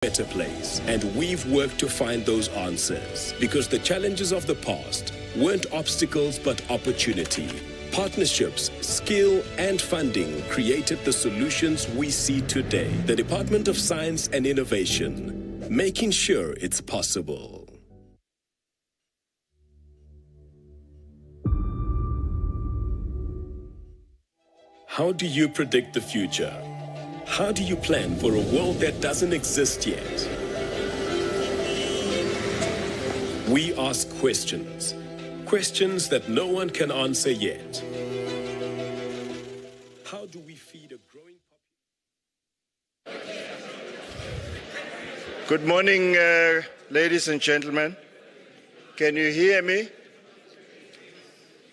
better place, and we've worked to find those answers because the challenges of the past weren't obstacles but opportunity. Partnerships, skill, and funding created the solutions we see today. The Department of Science and Innovation, making sure it's possible. How do you predict the future? How do you plan for a world that doesn't exist yet? We ask questions. Questions that no one can answer yet. How do we feed a growing population? Good morning, ladies and gentlemen. Can you hear me?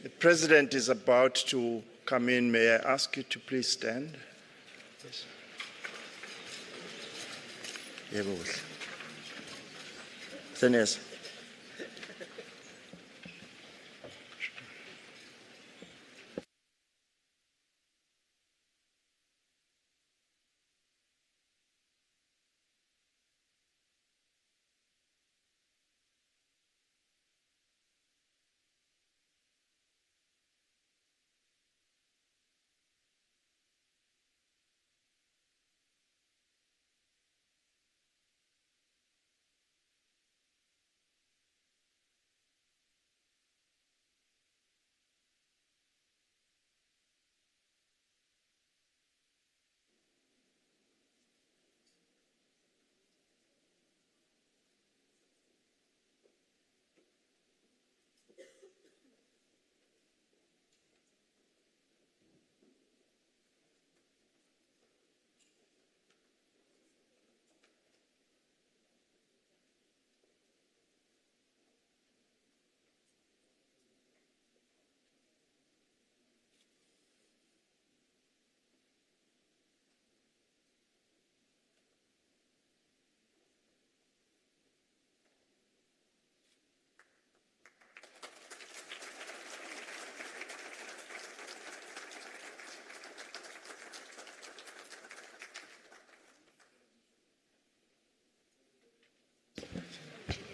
The President is about to come in. May I ask you to please stand? Yes.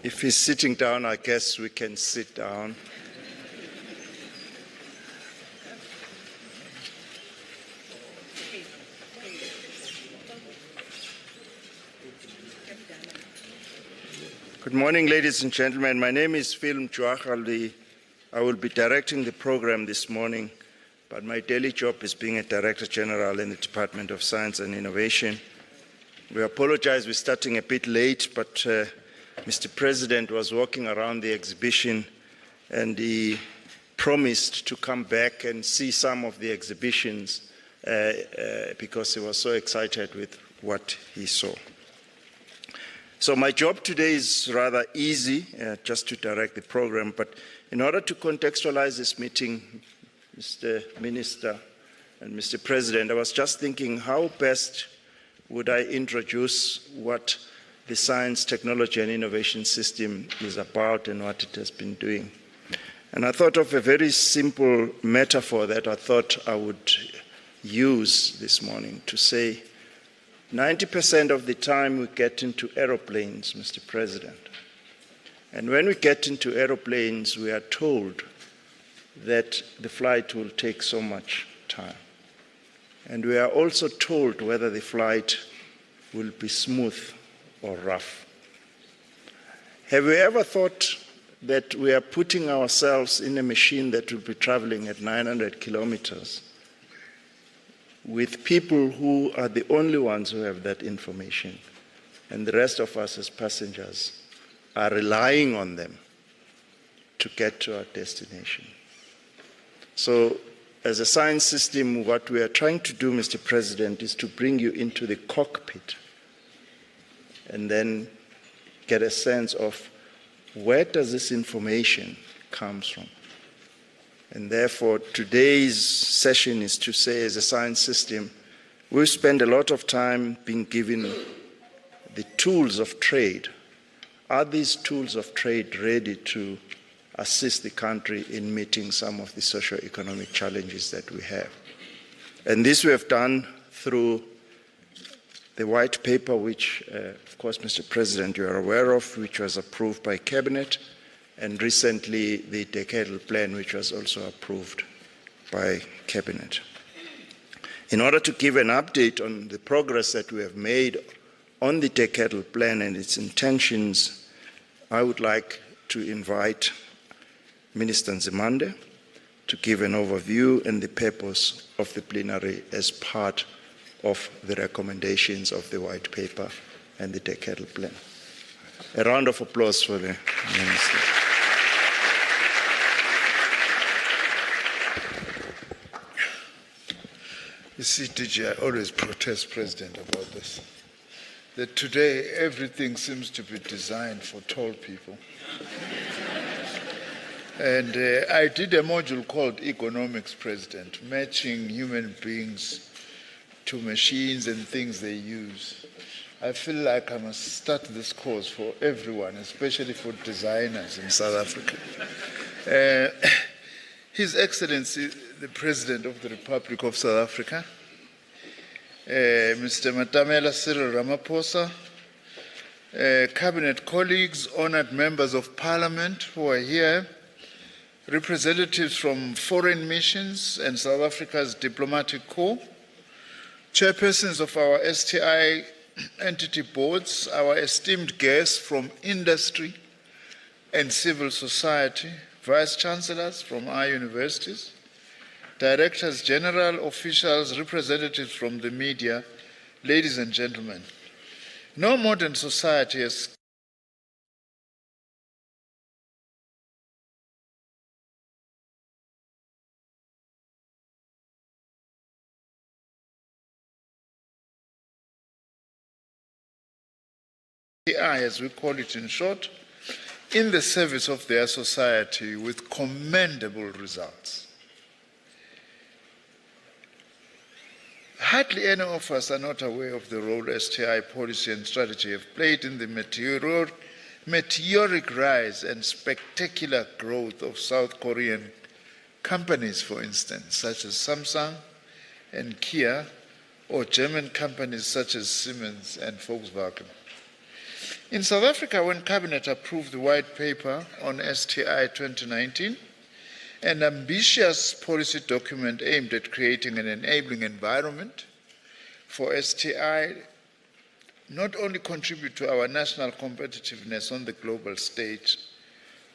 If he's sitting down, I guess we can sit down. Good morning, ladies and gentlemen. My name is Phil Mjwaghaldi. I will be directing the program this morning, but my daily job is being a Director General in the Department of Science and Innovation. We apologize we're starting a bit late, but Mr. President was walking around the exhibition and he promised to come back and see some of the exhibitions because he was so excited with what he saw. So my job today is rather easy, just to direct the program, but in order to contextualize this meeting, Mr. Minister and Mr. President, I was just thinking how best would I introduce what the Science, Technology and Innovation System is about and what it has been doing. And I thought of a very simple metaphor that I thought I would use this morning to say 90% of the time we get into aeroplanes, Mr. President. And when we get into aeroplanes, we are told that the flight will take so much time. And we are also told whether the flight will be smooth or rough. Have we ever thought that we are putting ourselves in a machine that will be traveling at 900 kilometers with people who are the only ones who have that information, and the rest of us as passengers are relying on them to get to our destination? So as a science system, what we are trying to do, Mr. President, is to bring you into the cockpit and then get a sense of where does this information comes from. And therefore, today's session is to say, as a science system, we spend a lot of time being given the tools of trade. Are these tools of trade ready to assist the country in meeting some of the socio-economic challenges that we have? And this we have done through the white paper, which, of course, Mr. President, you are aware of, which was approved by Cabinet, and recently the decadal plan, which was also approved by Cabinet. In order to give an update on the progress that we have made on the decadal plan and its intentions, I would like to invite Minister Nzimande to give an overview and the purpose of the plenary as part of the recommendations of the white paper and the decadal plan. A round of applause for the Minister. You see, DG, I always protest, President, about this. That today everything seems to be designed for tall people. And I did a module called Economics, President, matching human beings to machines and things they use. I feel like I must start this course for everyone, especially for designers in South Africa. His Excellency, the President of the Republic of South Africa, Mr. Matamela Cyril Ramaphosa, Cabinet colleagues, honored members of Parliament who are here, representatives from foreign missions and South Africa's diplomatic corps, chairpersons of our STI entity boards, our esteemed guests from industry and civil society, vice-chancellors from our universities, directors general, officials, representatives from the media, ladies and gentlemen. No modern society has as we call it in short, in the service of their society with commendable results. Hardly any of us are not aware of the role STI policy and strategy have played in the meteoric rise and spectacular growth of South Korean companies, for instance, such as Samsung and Kia, or German companies such as Siemens and Volkswagen. In South Africa, when Cabinet approved the white paper on STI 2019, an ambitious policy document aimed at creating an enabling environment for STI not only contribute to our national competitiveness on the global stage,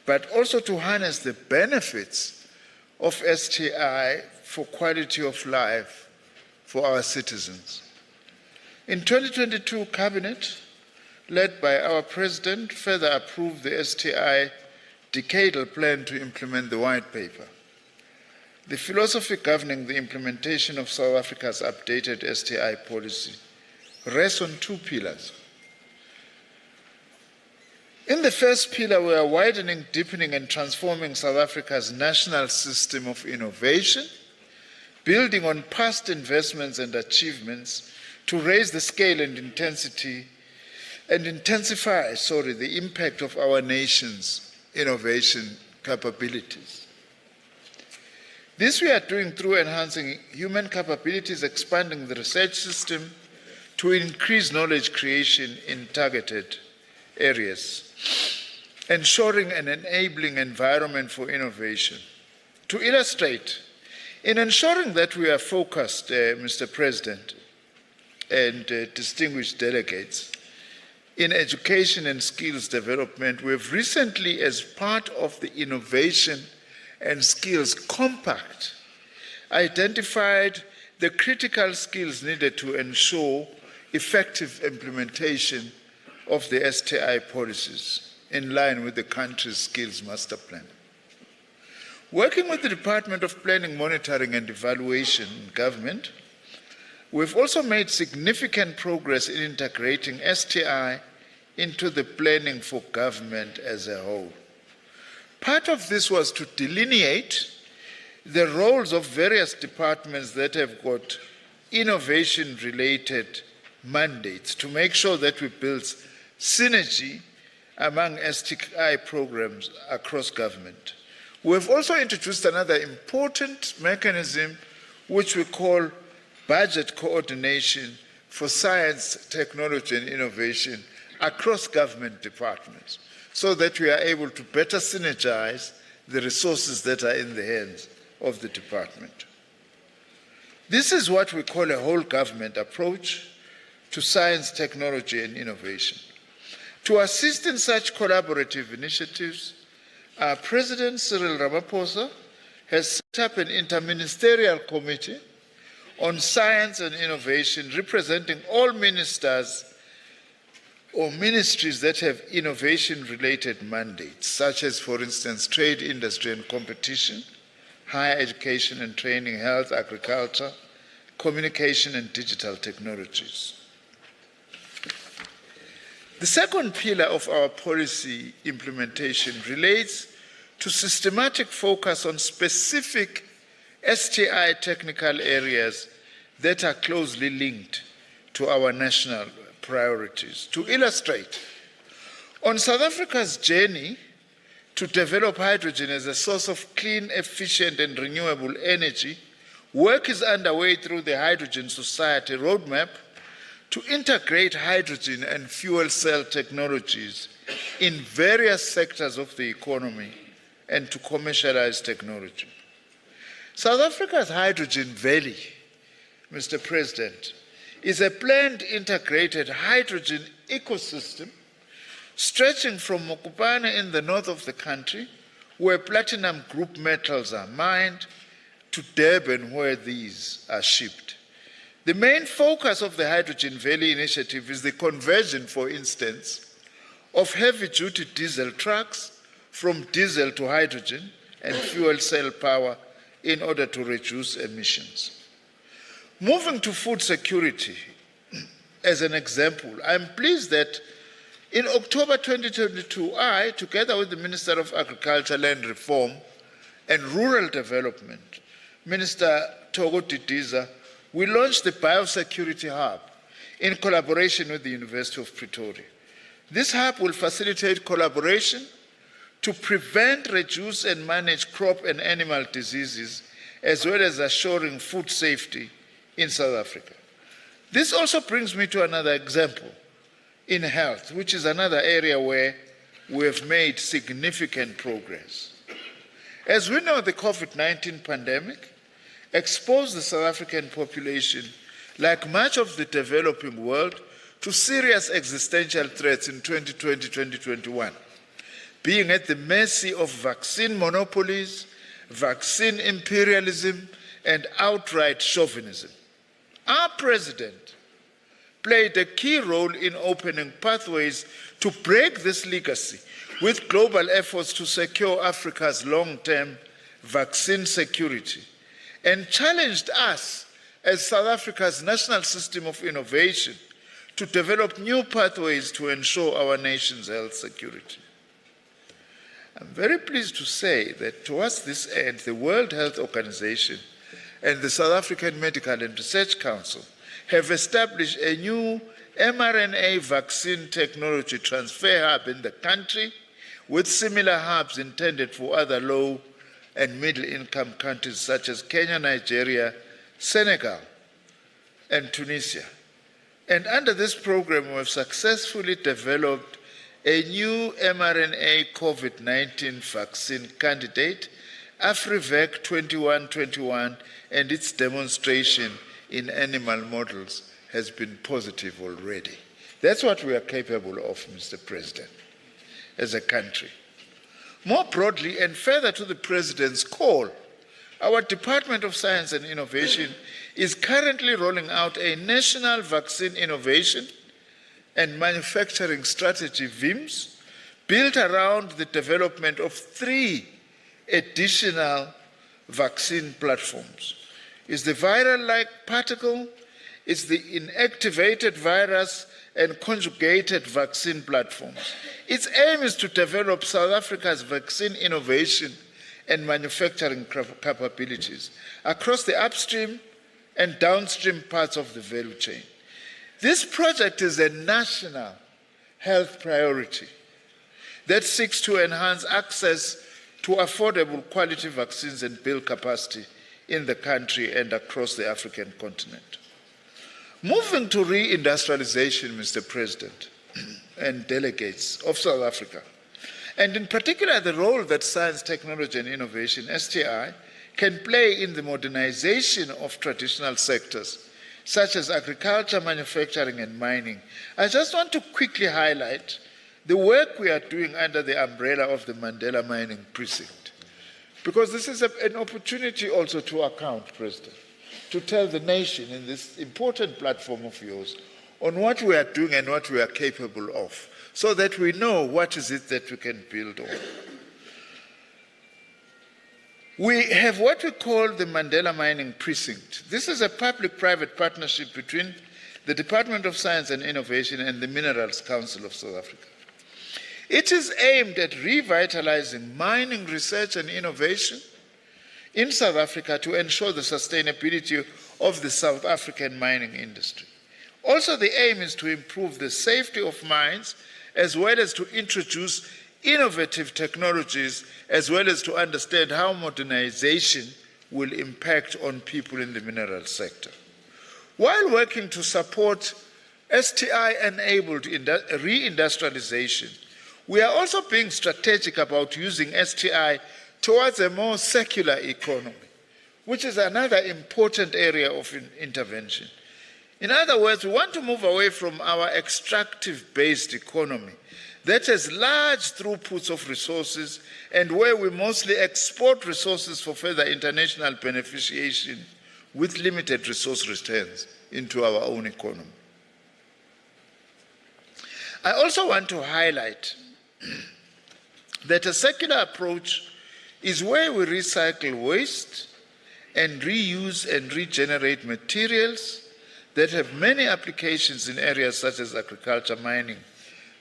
but also to harness the benefits of STI for quality of life for our citizens. In 2022, Cabinet, led by our President, further approved the STI decadal plan to implement the white paper. The philosophy governing the implementation of South Africa's updated STI policy rests on two pillars. In the first pillar, we are widening, deepening, and transforming South Africa's national system of innovation, building on past investments and achievements to raise the scale and intensify the impact of our nation's innovation capabilities. This we are doing through enhancing human capabilities, expanding the research system to increase knowledge creation in targeted areas, ensuring an enabling environment for innovation. To illustrate, in ensuring that we are focused, Mr. President and distinguished delegates, in education and skills development, we have recently, as part of the Innovation and Skills Compact, identified the critical skills needed to ensure effective implementation of the STI policies in line with the country's Skills Master Plan. Working with the Department of Planning, Monitoring and Evaluation in government, we've also made significant progress in integrating STI into the planning for government as a whole. Part of this was to delineate the roles of various departments that have got innovation-related mandates to make sure that we build synergy among STI programs across government. We have also introduced another important mechanism which we call budget coordination for science, technology, and innovation across government departments so that we are able to better synergize the resources that are in the hands of the department. This is what we call a whole government approach to science, technology, and innovation. To assist in such collaborative initiatives, our President Cyril Ramaphosa has set up an interministerial committee on science and innovation representing all ministers or ministries that have innovation-related mandates, such as, for instance, trade, industry and competition, higher education and training, health, agriculture, communication and digital technologies. The second pillar of our policy implementation relates to systematic focus on specific STI technical areas that are closely linked to our national priorities. To illustrate, on South Africa's journey to develop hydrogen as a source of clean, efficient, and renewable energy, work is underway through the Hydrogen Society roadmap to integrate hydrogen and fuel cell technologies in various sectors of the economy and to commercialize technology. South Africa's Hydrogen Valley, Mr. President, is a planned integrated hydrogen ecosystem stretching from Mokopane in the north of the country, where platinum group metals are mined, to Durban, where these are shipped. The main focus of the Hydrogen Valley initiative is the conversion, for instance, of heavy-duty diesel trucks from diesel to hydrogen and fuel cell power in order to reduce emissions. Moving to food security, as an example, I'm pleased that in October 2022, I, together with the Minister of Agriculture, Land Reform and Rural Development, Minister Togo Didiza, we launched the Biosecurity Hub in collaboration with the University of Pretoria. This hub will facilitate collaboration to prevent, reduce, and manage crop and animal diseases, as well as assuring food safety in South Africa. This also brings me to another example in health, which is another area where we have made significant progress. As we know, the COVID-19 pandemic exposed the South African population, like much of the developing world, to serious existential threats in 2020-2021, being at the mercy of vaccine monopolies, vaccine imperialism, and outright chauvinism. Our president played a key role in opening pathways to break this legacy with global efforts to secure Africa's long-term vaccine security, and challenged us as South Africa's national system of innovation to develop new pathways to ensure our nation's health security. I'm very pleased to say that towards this end, the World Health Organization and the South African Medical and Research Council have established a new mRNA vaccine technology transfer hub in the country, with similar hubs intended for other low and middle-income countries such as Kenya, Nigeria, Senegal, and Tunisia. And under this program, we have successfully developed a new mRNA COVID-19 vaccine candidate, AfriVac 2121, and its demonstration in animal models has been positive already. That's what we are capable of, Mr. President, as a country. More broadly, and further to the President's call, our Department of Science and Innovation is currently rolling out a National Vaccine Innovation and Manufacturing Strategy, VIMS, built around the development of 3 additional vaccine platforms. It's the viral-like particle, it's the inactivated virus, and conjugated vaccine platforms. Its aim is to develop South Africa's vaccine innovation and manufacturing capabilities across the upstream and downstream parts of the value chain. This project is a national health priority that seeks to enhance access to affordable quality vaccines and build capacity in the country and across the African continent. Moving to reindustrialization, Mr. President and delegates of South Africa, and in particular the role that science, technology and innovation, STI, can play in the modernization of traditional sectors, such as agriculture, manufacturing and mining. I just want to quickly highlight the work we are doing under the umbrella of the Mandela Mining Precinct, because this is an opportunity also to account, President, to tell the nation in this important platform of yours on what we are doing and what we are capable of, so that we know what is it that we can build on. We have what we call the Mandela Mining Precinct. This is a public-private partnership between the Department of Science and Innovation and the Minerals Council of South Africa. It is aimed at revitalizing mining research and innovation in South Africa to ensure the sustainability of the South African mining industry. Also, the aim is to improve the safety of mines, as well as to introduce innovative technologies, as well as to understand how modernization will impact on people in the mineral sector. While working to support STI-enabled reindustrialization, we are also being strategic about using STI towards a more circular economy, which is another important area of intervention. In other words, we want to move away from our extractive-based economy that has large throughputs of resources and where we mostly export resources for further international beneficiation with limited resource returns into our own economy. I also want to highlight that a circular approach is where we recycle waste and reuse and regenerate materials that have many applications in areas such as agriculture, mining,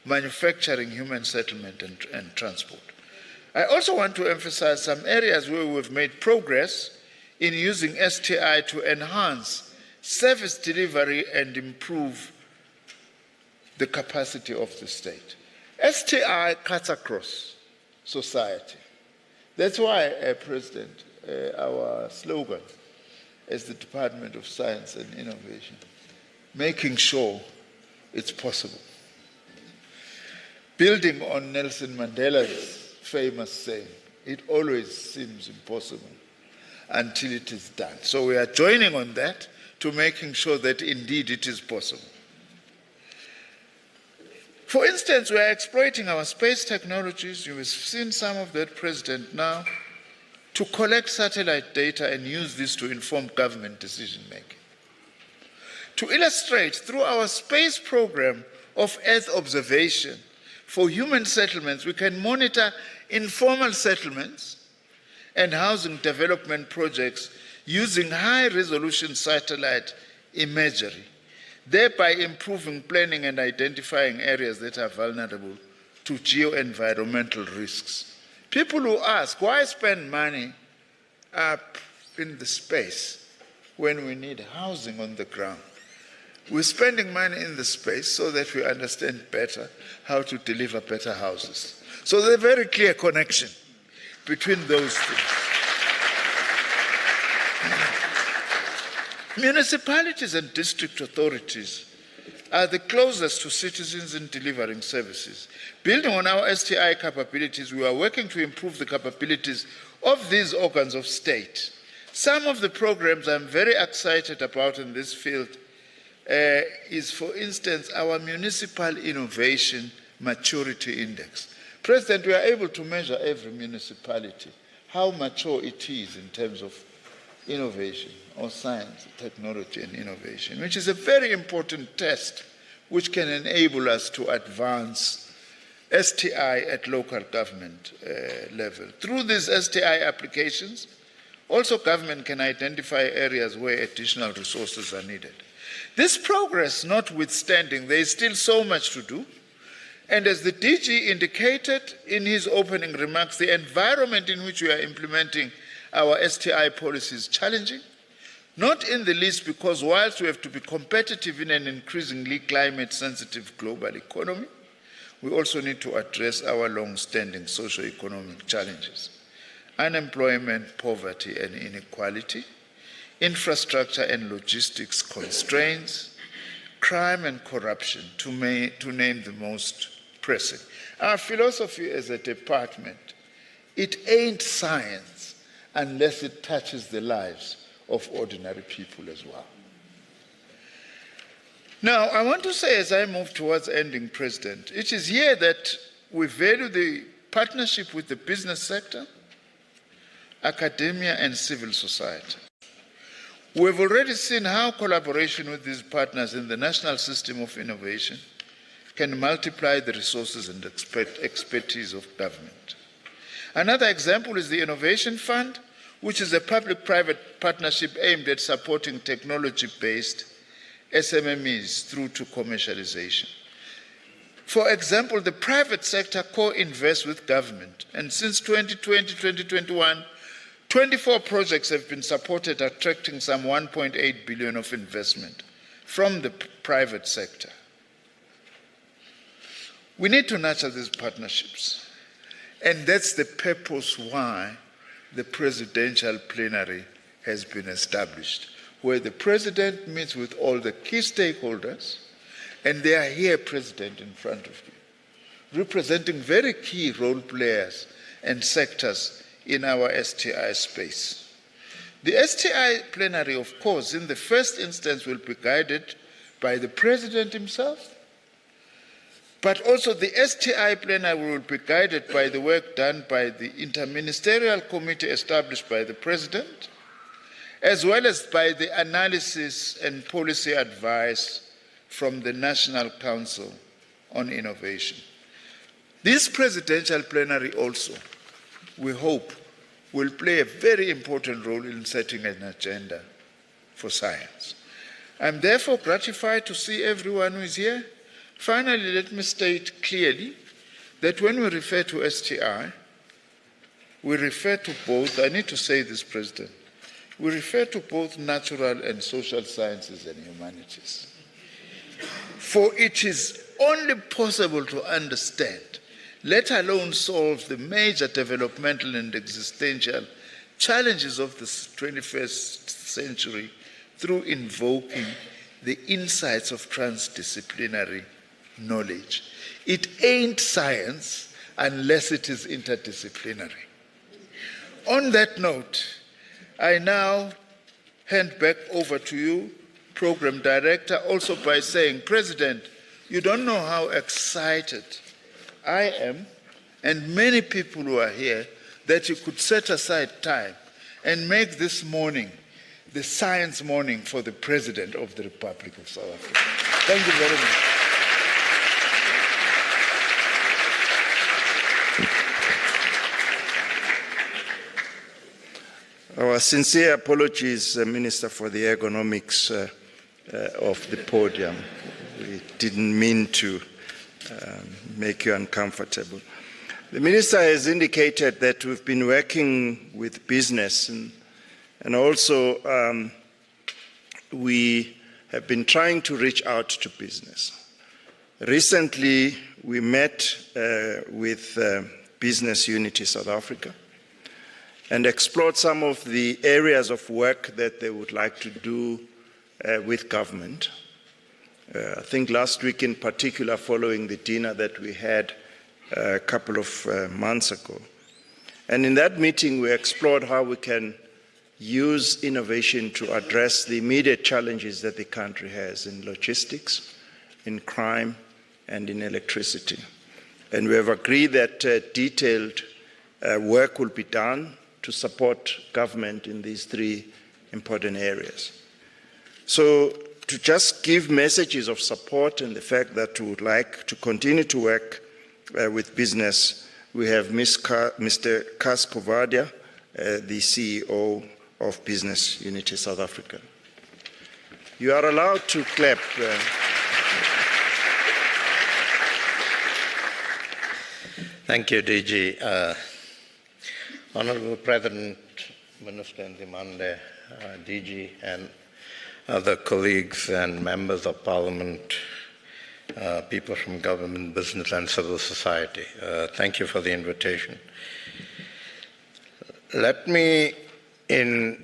manufacturing, human settlement, and transport. I also want to emphasize some areas where we've made progress in using STI to enhance service delivery and improve the capacity of the state. STI cuts across society. That's why, President, our slogan as the Department of Science and Innovation, making sure it's possible. Building on Nelson Mandela's famous saying, it always seems impossible until it is done. So we are joining on that to making sure that indeed it is possible. For instance, we are exploiting our space technologies, you have seen some of that, President, now, to collect satellite data and use this to inform government decision-making. To illustrate, through our space program of Earth observation for human settlements, we can monitor informal settlements and housing development projects using high-resolution satellite imagery, thereby improving planning and identifying areas that are vulnerable to geo-environmental risks. People who ask, why spend money up in the space when we need housing on the ground? We're spending money in the space so that we understand better how to deliver better houses. So there's a very clear connection between those things. Municipalities and district authorities are the closest to citizens in delivering services. Building on our STI capabilities, we are working to improve the capabilities of these organs of state. Some of the programs I'm very excited about in this field is, for instance, our Municipal Innovation Maturity Index. President, we are able to measure every municipality, how mature it is in terms of innovation or science, technology and innovation, which is a very important test which can enable us to advance STI at local government level. Through these STI applications, also government can identify areas where additional resources are needed. This progress notwithstanding, there is still so much to do. And as the DG indicated in his opening remarks, the environment in which we are implementing our STI policy is challenging, not in the least because whilst we have to be competitive in an increasingly climate-sensitive global economy, we also need to address our long-standing socio-economic challenges: unemployment, poverty and inequality, infrastructure and logistics constraints, crime and corruption, to name the most pressing. Our philosophy as a department, it ain't science unless it touches the lives of ordinary people as well. Now, I want to say, as I move towards ending, President, it is here that we value the partnership with the business sector, academia, and civil society. We've already seen how collaboration with these partners in the national system of innovation can multiply the resources and expertise of government. Another example is the Innovation Fund, which is a public-private partnership aimed at supporting technology-based SMMEs through to commercialization. For example, the private sector co-invests with government, and since 2020-2021, 24 projects have been supported, attracting some 1.8 billion of investment from the private sector. We need to nurture these partnerships, and that's the purpose why the presidential plenary has been established, where the president meets with all the key stakeholders, and they are here, President, in front of you, representing very key role players and sectors in our STI space. The STI plenary, of course, in the first instance will be guided by the president himself, but also the STI plenary will be guided by the work done by the interministerial committee established by the president, as well as by the analysis and policy advice from the National Council on Innovation. This presidential plenary also, we hope, will play a very important role in setting an agenda for science. I'm therefore gratified to see everyone who is here. Finally, let me state clearly that when we refer to STI, we refer to both, I need to say this, President, we refer to both natural and social sciences and humanities. For it is only possible to understand, let alone solve, the major developmental and existential challenges of the 21st century through invoking the insights of transdisciplinary knowledge. It ain't science unless it is interdisciplinary. On that note, I now hand back over to you, Program Director, also by saying, President, you don't know how excited I am, and many people who are here, that you could set aside time and make this morning the science morning for the President of the Republic of South Africa. Thank you very much. Our sincere apologies, Minister, for the ergonomics of the podium. We didn't mean to make you uncomfortable. The Minister has indicated that we've been working with business, and also we have been trying to reach out to business. Recently, we met with Business Unity South Africa and explored some of the areas of work that they would like to do with government. I think last week in particular, following the dinner that we had a couple of months ago. And in that meeting, we explored how we can use innovation to address the immediate challenges that the country has in logistics, in crime, and in electricity. And we have agreed that detailed work will be done to support government in these three important areas. So to just give messages of support and the fact that we would like to continue to work with business, we have Mr. Kas Kovadia, the CEO of Business Unity South Africa. You are allowed to clap. Thank you, DG. Honorable President, Minister Ndimande, DG, and other colleagues and members of Parliament, people from government, business, and civil society. Thank you for the invitation. Let me, in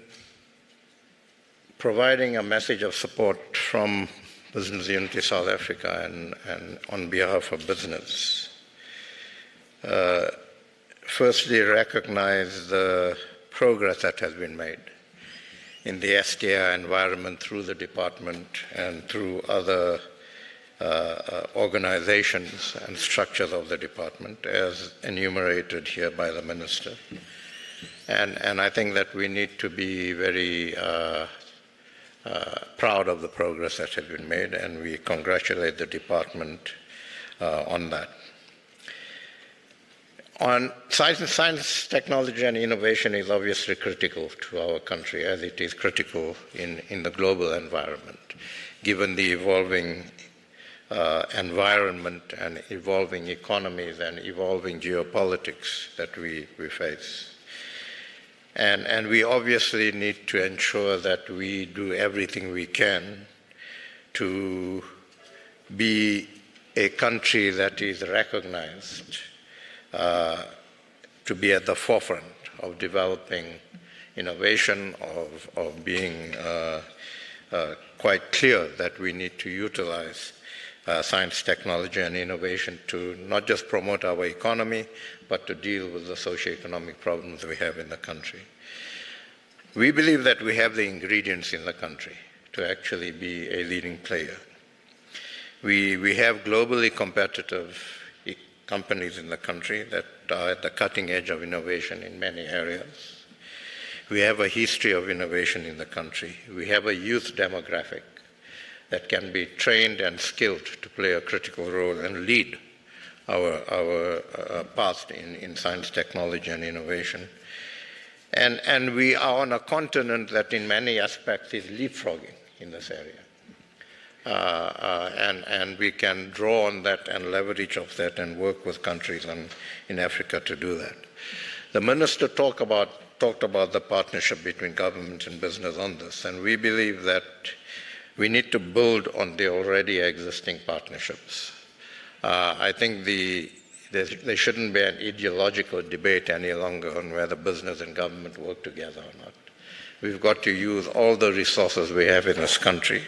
providing a message of support from Business Unity South Africa and on behalf of business. Firstly, recognize the progress that has been made in the STI environment through the department and through other organizations and structures of the department as enumerated here by the Minister. And I think that we need to be very proud of the progress that has been made, and we congratulate the department on that. On science, technology, and innovation is obviously critical to our country, as it is critical in the global environment, given the evolving environment and evolving economies and evolving geopolitics that we face. And we obviously need to ensure that we do everything we can to be a country that is recognized to be at the forefront of developing innovation, of being quite clear that we need to utilize science, technology, and innovation to not just promote our economy, but to deal with the socioeconomic problems we have in the country. We believe that we have the ingredients in the country to actually be a leading player. We have globally competitive companies in the country that are at the cutting edge of innovation in many areas. We have a history of innovation in the country. We have a youth demographic that can be trained and skilled to play a critical role and lead our path in science, technology, and innovation. And we are on a continent that in many aspects is leapfrogging in this area. And we can draw on that and leverage of that and work with countries in Africa to do that. The Minister talked about the partnership between government and business on this, and we believe that we need to build on the already existing partnerships. I think there shouldn't be an ideological debate any longer on whether business and government work together or not. We've got to use all the resources we have in this country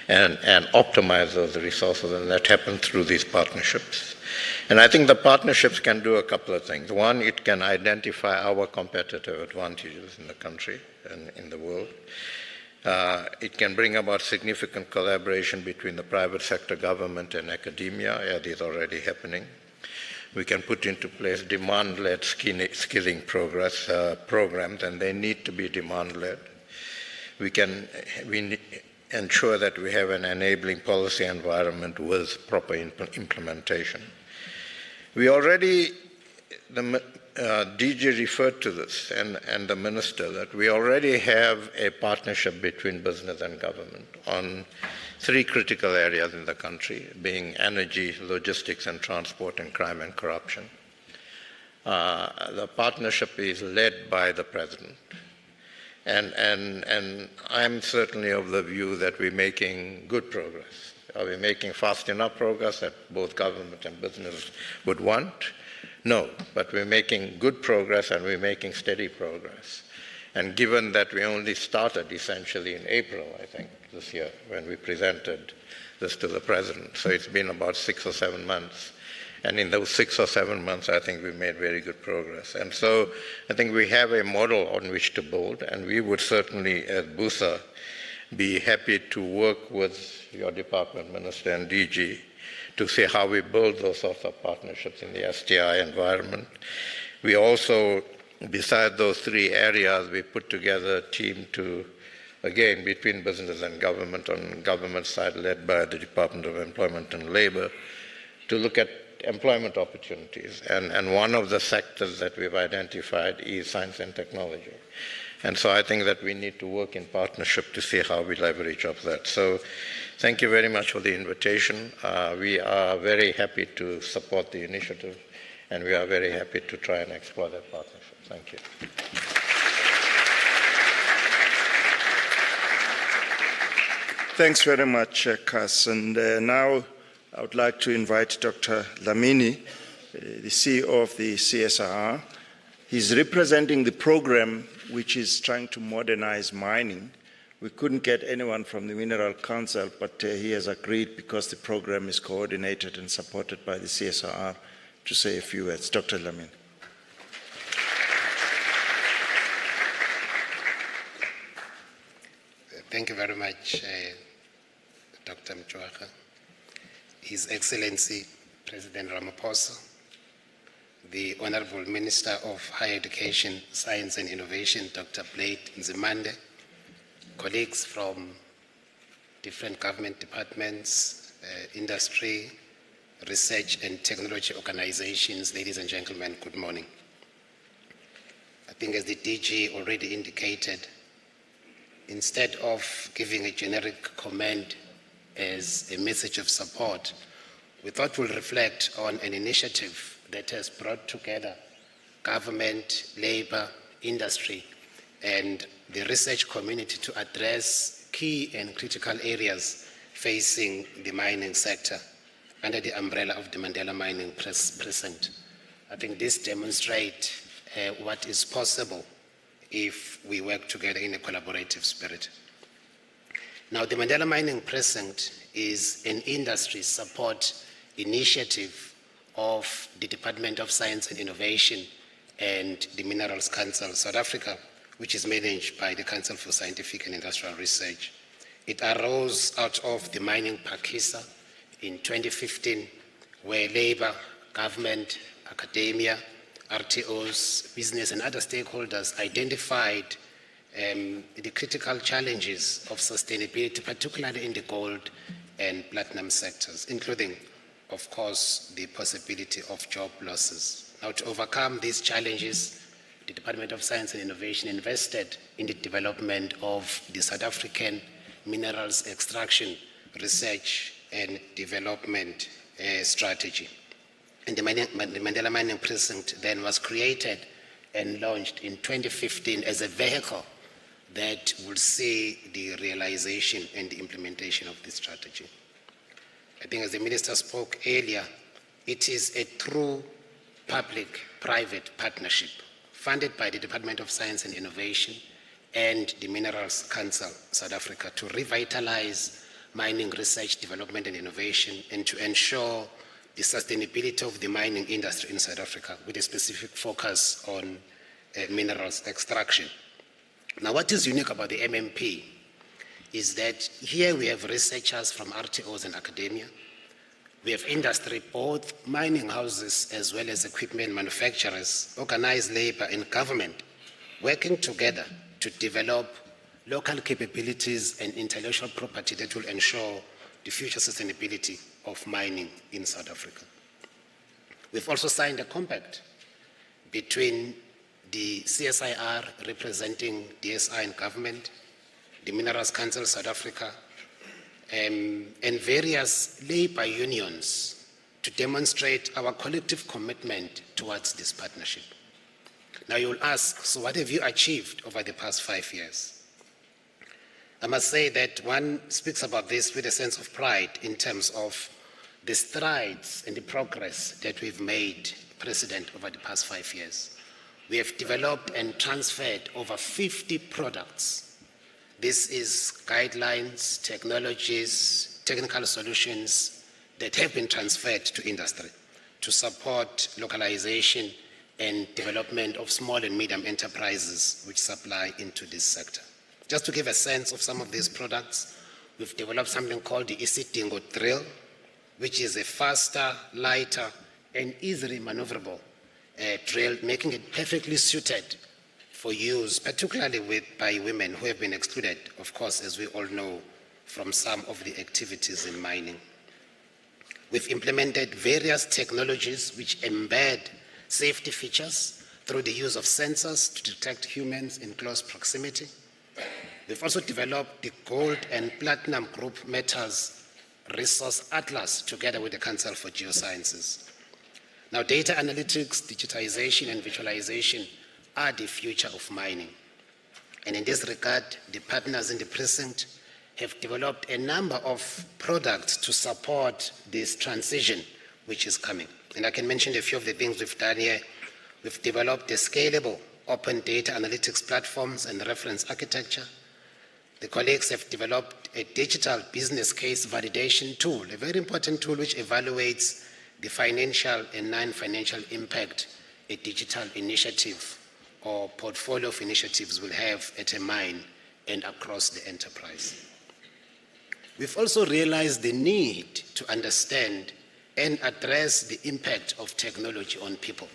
and optimize those resources, and that happens through these partnerships. And I think the partnerships can do a couple of things. One, it can identify our competitive advantages in the country and in the world. It can bring about significant collaboration between the private sector, government, and academia, as is already happening. We can put into place demand-led skilling programs, and they need to be demand-led. We ensure that we have an enabling policy environment with proper implementation. We already, the DG referred to this, and the Minister, that we already have a partnership between business and government on 3 critical areas in the country, being energy, logistics and transport, and crime and corruption. The partnership is led by the President. And I'm certainly of the view that we're making good progress. Are we making fast enough progress that both government and business would want? No, but we're making good progress and we're making steady progress. And given that we only started essentially in April, I think, this year, when we presented this to the President, so it's been about 6 or 7 months. And in those 6 or 7 months, I think we made very good progress. And so I think we have a model on which to build, and we would certainly, as BUSA, be happy to work with your department, Minister, and DG to see how we build those sorts of partnerships in the STI environment. We also, beside those 3 areas, we put together a team to, again, between business and government, on government side led by the Department of Employment and Labor, to look at employment opportunities. And one of the sectors that we've identified is science and technology. And so I think that we need to work in partnership to see how we leverage of that. So thank you very much for the invitation. We are very happy to support the initiative, and we are very happy to try and explore that partnership. Thank you. Thanks very much, Kas. And now I would like to invite Dr. Dlamini, the CEO of the CSIR. He's representing the program which is trying to modernize mining We couldn't get anyone from the Mineral Council, but he has agreed, because the program is coordinated and supported by the CSIR, to say a few words. Dr. Lamin. Thank you very much, Dr. Mchwaka. His Excellency President Ramaphosa, the Honorable Minister of Higher Education, Science and Innovation, Dr. Blade Nzimande, colleagues from different government departments, industry, research and technology organizations, ladies and gentlemen, good morning. I think, as the DG already indicated, instead of giving a generic comment as a message of support, we thought we'll reflect on an initiative that has brought together government, labor, industry, and the research community to address key and critical areas facing the mining sector under the umbrella of the Mandela Mining Precinct. I think this demonstrates what is possible if we work together in a collaborative spirit. Now, the Mandela Mining Precinct is an industry support initiative of the Department of Science and Innovation and the Minerals Council South Africa, which is managed by the Council for Scientific and Industrial Research. It arose out of the mining Pakisa in 2015, where labor, government, academia, RTOs, business and other stakeholders identified the critical challenges of sustainability, particularly in the gold and platinum sectors, including, of course, the possibility of job losses. Now, to overcome these challenges, the Department of Science and Innovation invested in the development of the South African Minerals Extraction Research and Development Strategy. And the Mandela Mining Precinct then was created and launched in 2015 as a vehicle that will see the realization and the implementation of this strategy. I think, as the Minister spoke earlier, it is a true public-private partnership funded by the Department of Science and Innovation and the Minerals Council South Africa to revitalize mining research, development and innovation, and to ensure the sustainability of the mining industry in South Africa with a specific focus on minerals extraction. Now, what is unique about the MMP is that here we have researchers from RTOs and academia. We have industry, both mining houses as well as equipment manufacturers, organized labor and government, working together to develop local capabilities and intellectual property that will ensure the future sustainability of mining in South Africa. We've also signed a compact between the CSIR representing DSI and government, the Minerals Council South Africa, and various labor unions to demonstrate our collective commitment towards this partnership. Now you'll ask, so what have you achieved over the past 5 years? I must say that one speaks about this with a sense of pride in terms of the strides and the progress that we've made, President, over the past 5 years. We have developed and transferred over 50 products. This is guidelines, technologies, technical solutions that have been transferred to industry to support localization and development of small and medium enterprises which supply into this sector. Just to give a sense of some of these products, we've developed something called the Isidingo drill, which is a faster, lighter, and easily maneuverable drill, making it perfectly suited for use, particularly by women who have been excluded, of course, as we all know, from some of the activities in mining. We've implemented various technologies which embed safety features through the use of sensors to detect humans in close proximity. We've also developed the gold and platinum group metals resource atlas together with the Council for Geosciences. Now, data analytics, digitization, and visualization are the future of mining. And in this regard, the partners in the precinct have developed a number of products to support this transition which is coming. And I can mention a few of the things we've done here. We've developed a scalable open data analytics platforms and reference architecture. the colleagues have developed a digital business case validation tool, a very important tool which evaluates the financial and non-financial impact a digital initiative or portfolio of initiatives will have at a mine and across the enterprise. We've also realized the need to understand and address the impact of technology on people.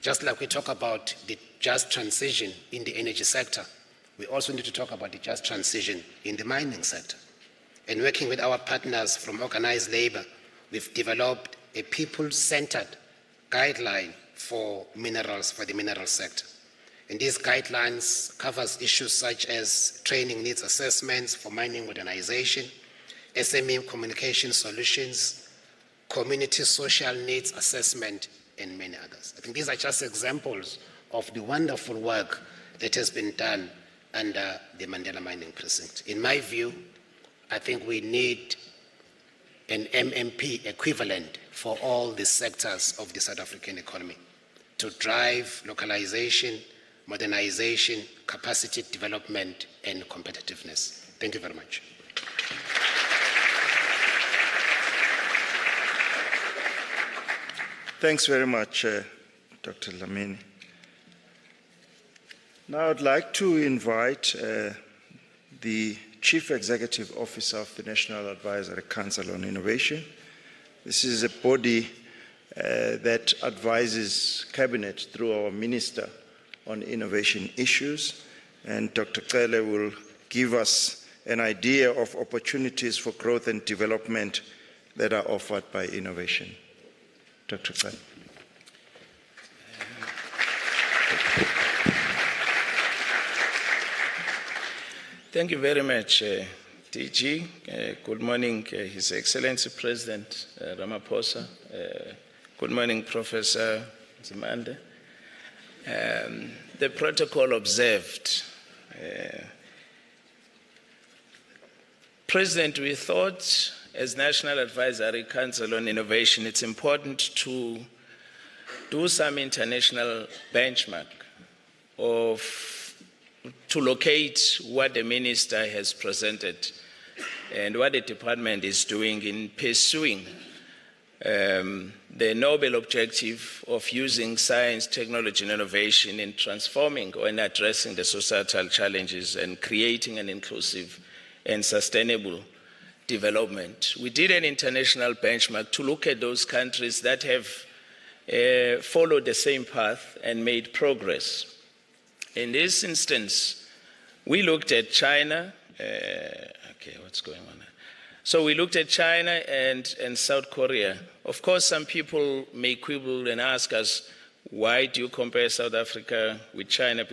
Just like we talk about the just transition in the energy sector, we also need to talk about the just transition in the mining sector. And working with our partners from organized labor, we've developed a people-centered guideline for minerals, for the mineral sector. And these guidelines covers issues such as training needs assessments for mining modernization, SME communication solutions, community social needs assessment, and many others. I think these are just examples of the wonderful work that has been done under the Mandela Mining Precinct. In my view, I think we need an MMP equivalent for all the sectors of the South African economy to drive localization, modernization, capacity development, and competitiveness. Thank you very much. Thanks very much, Dr. Lamini. Now I'd like to invite the Chief Executive Officer of the National Advisory Council on Innovation. This is a body that advises Cabinet through our Minister on innovation issues, and Dr. Cele will give us an idea of opportunities for growth and development that are offered by innovation. Dr. Cele. Thank you very much, DG. Good morning, His Excellency President Ramaphosa. Good morning, Professor Zimande. The protocol observed. President, we thought as National Advisory Council on Innovation, it's important to do some international benchmark to locate what the Minister has presented and what the department is doing in pursuing the noble objective of using science, technology, and innovation in transforming or in addressing the societal challenges and creating an inclusive and sustainable development. We did an international benchmark to look at those countries that have followed the same path and made progress. In this instance, we looked at China. What's going on? So we looked at China and South Korea. Of course, some people may quibble and ask us, why do you compare South Africa with China?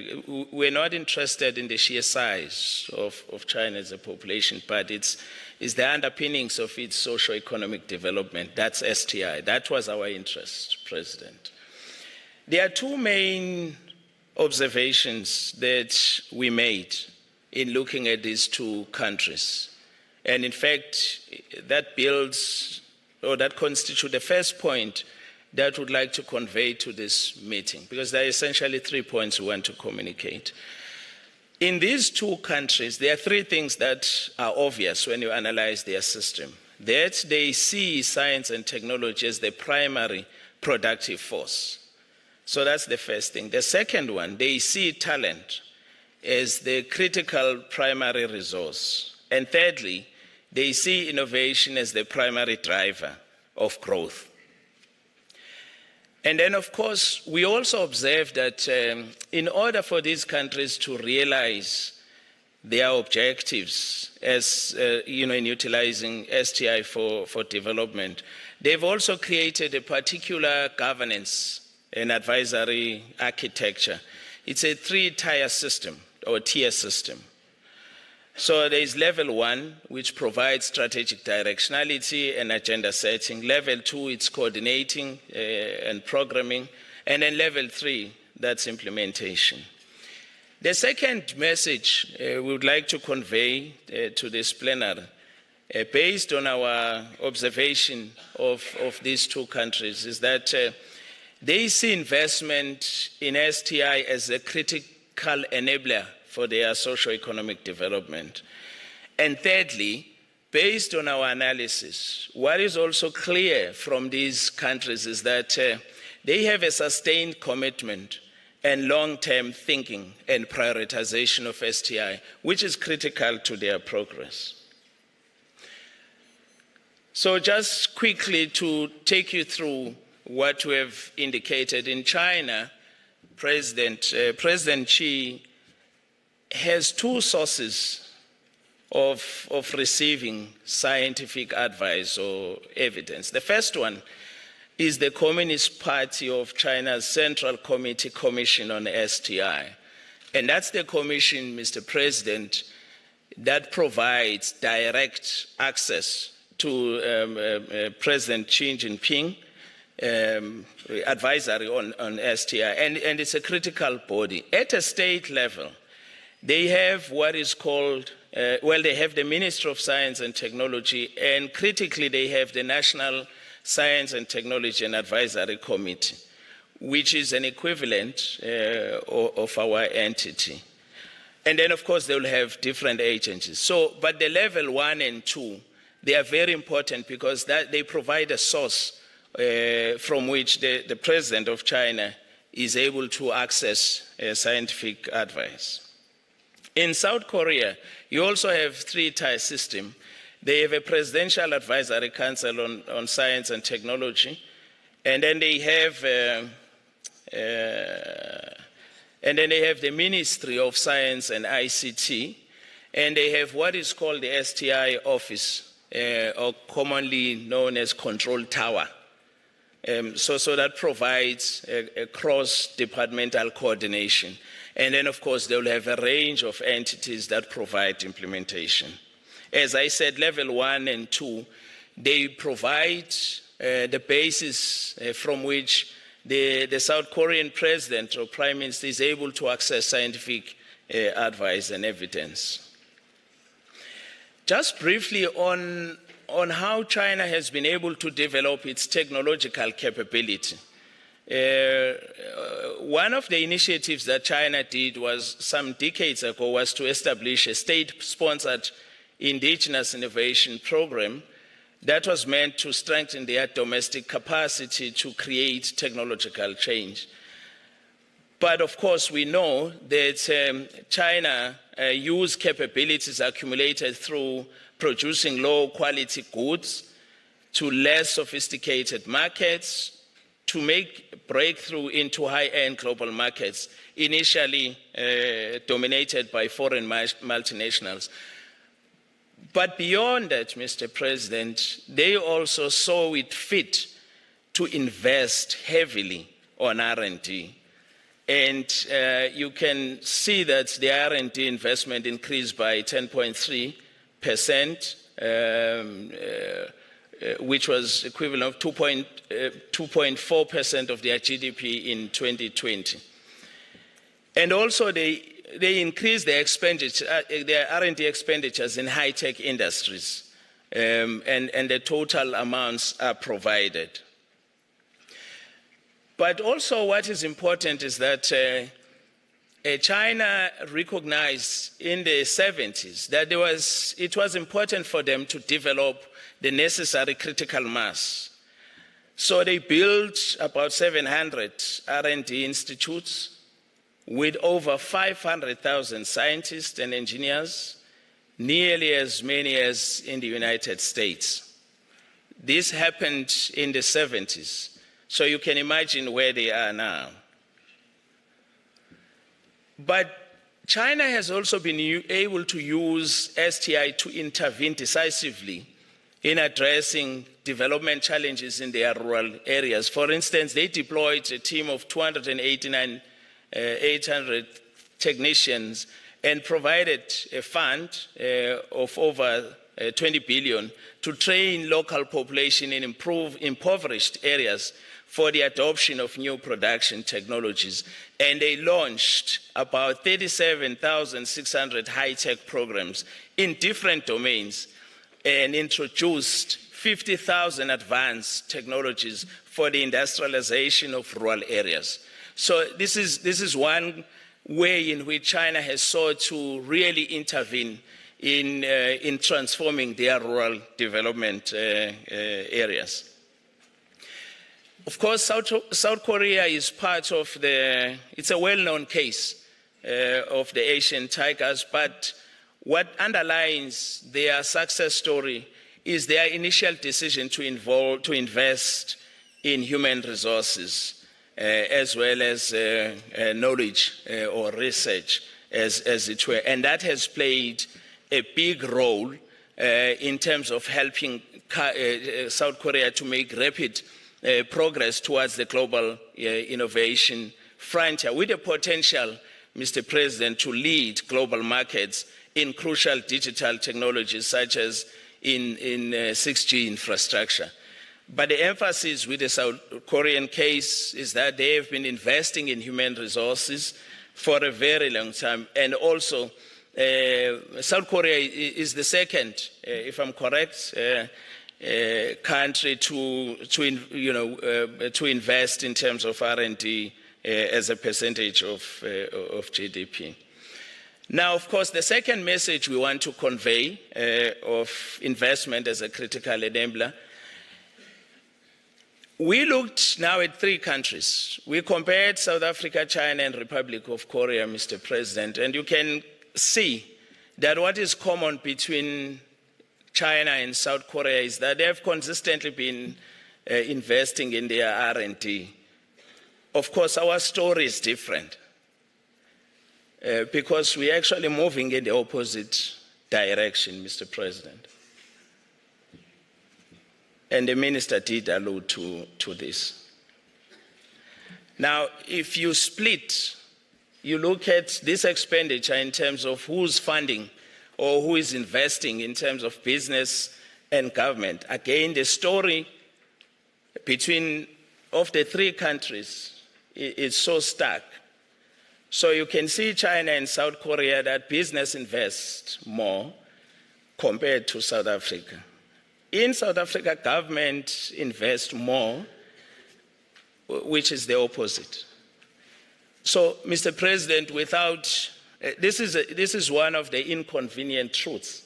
We're not interested in the sheer size of China as a population, but it's the underpinnings of its socio-economic development. That's STI. That was our interest, President. There are two main observations that we made in looking at these two countries. And in fact, that constitutes the first point that we'd like to convey to this meeting, because there are essentially 3 points we want to communicate. In these two countries, there are three things that are obvious when you analyze their system. That they see science and technology as the primary productive force. So that's the first thing. The second one, they see talent as the critical primary resource. And thirdly, they see innovation as the primary driver of growth. And then, of course, we also observe that in order for these countries to realize their objectives as, in utilizing STI for development, they've also created a particular governance and advisory architecture. It's a three-tier system or tier system. So there is level 1, which provides strategic directionality and agenda setting. Level 2, it's coordinating and programming. And then level 3, that's implementation. The second message we would like to convey to this plenary, based on our observation of these two countries, is that they see investment in STI as a critical enabler for their socio-economic development. And thirdly, based on our analysis, what is also clear from these countries is that they have a sustained commitment and long-term thinking and prioritization of STI, which is critical to their progress. So just quickly to take you through what we have indicated. In China, President Xi has two sources of receiving scientific advice or evidence. The first one is the Communist Party of China's Central Committee Commission on STI. And that's the commission, Mr. President, that provides direct access to President Xi Jinping, advisory on STI, and it's a critical body. At a state level, they have what is called, they have the Ministry of Science and Technology, and critically they have the National Science and Technology and Advisory Committee, which is an equivalent of our entity. And then, of course, they will have different agencies. So, but the level 1 and 2, they are very important because they provide a source from which the President of China is able to access scientific advice. In South Korea, you also have a three-tier system. They have a Presidential Advisory Council on Science and Technology, and then they have the Ministry of Science and ICT, and they have what is called the STI Office, or commonly known as Control Tower. So that provides a cross-departmental coordination. And then, of course, they will have a range of entities that provide implementation. As I said, level 1 and 2, they provide the basis from which the South Korean president or prime minister is able to access scientific advice and evidence. Just briefly on how China has been able to develop its technological capability. One of the initiatives that China did some decades ago was to establish a state-sponsored indigenous innovation program that was meant to strengthen their domestic capacity to create technological change. But of course, we know that China used capabilities accumulated through producing low-quality goods to less sophisticated markets to make breakthrough into high-end global markets, initially dominated by foreign multinationals. But beyond that, Mr. President, they also saw it fit to invest heavily on R&D. And you can see that the R&D investment increased by 10.3%, which was equivalent of 2.4% of their GDP in 2020. And also they increased their expenditure, their R&D expenditures in high-tech industries, and the total amounts are provided. But also what is important is that China recognized in the 70s that it was important for them to develop the necessary critical mass. So they built about 700 R&D institutes with over 500,000 scientists and engineers, nearly as many as in the United States. This happened in the 70s, so you can imagine where they are now. But China has also been able to use STI to intervene decisively in addressing development challenges in their rural areas. For instance, they deployed a team of 800 technicians and provided a fund of over 20 billion to train local population in impoverished areas for the adoption of new production technologies. And they launched about 37,600 high-tech programs in different domains and introduced 50,000 advanced technologies for the industrialization of rural areas. So this is one way in which China has sought to really intervene in transforming their rural development areas. Of course, South Korea is part of it's a well-known case of the Asian tigers, but what underlines their success story is their initial decision to invest in human resources as well as knowledge or research, as it were. And that has played a big role in terms of helping South Korea to make rapid progress towards the global innovation frontier, with the potential, Mr. President, to lead global markets in crucial digital technologies such as in 6G infrastructure. But the emphasis with the South Korean case is that they have been investing in human resources for a very long time. And also, South Korea is the second, if I'm correct, country to invest in terms of R&D as a percentage of GDP. Now, of course, the second message we want to convey of investment as a critical enabler, we looked now at 3 countries. We compared South Africa, China, and Republic of Korea, Mr. President, and you can see that what is common between China and South Korea is that they have consistently been investing in their R&D. Of course, our story is different because we're actually moving in the opposite direction, Mr. President. And the minister did allude to this. Now, if you split, you look at this expenditure in terms of who's funding or who is investing in terms of business and government. Again, the story of the 3 countries is so stark. So you can see China and South Korea that business invests more compared to South Africa. In South Africa, government invests more, which is the opposite. So, Mr. President, this is one of the inconvenient truths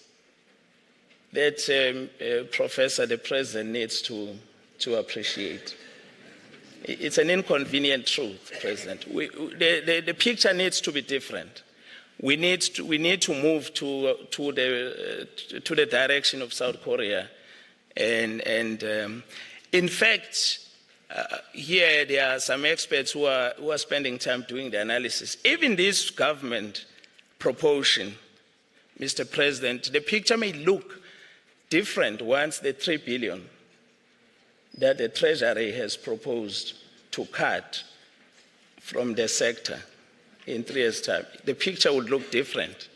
that Professor, the President, needs to appreciate. It's an inconvenient truth, President. The picture needs to be different. We need to move to the direction of South Korea, and in fact, here there are some experts who are spending time doing the analysis. Even this government proportion, Mr. President, the picture may look different once the 3 billion that the Treasury has proposed to cut from the sector in 3 years' time. The picture would look different.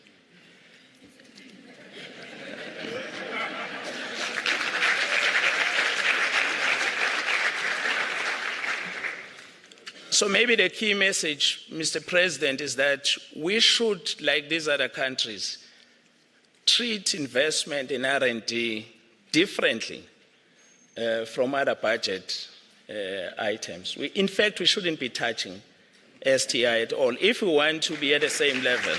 So maybe the key message, Mr. President, is that we should, like these other countries, treat investment in R&D differently from other budget items. In fact, we shouldn't be touching STI at all if we want to be at the same level.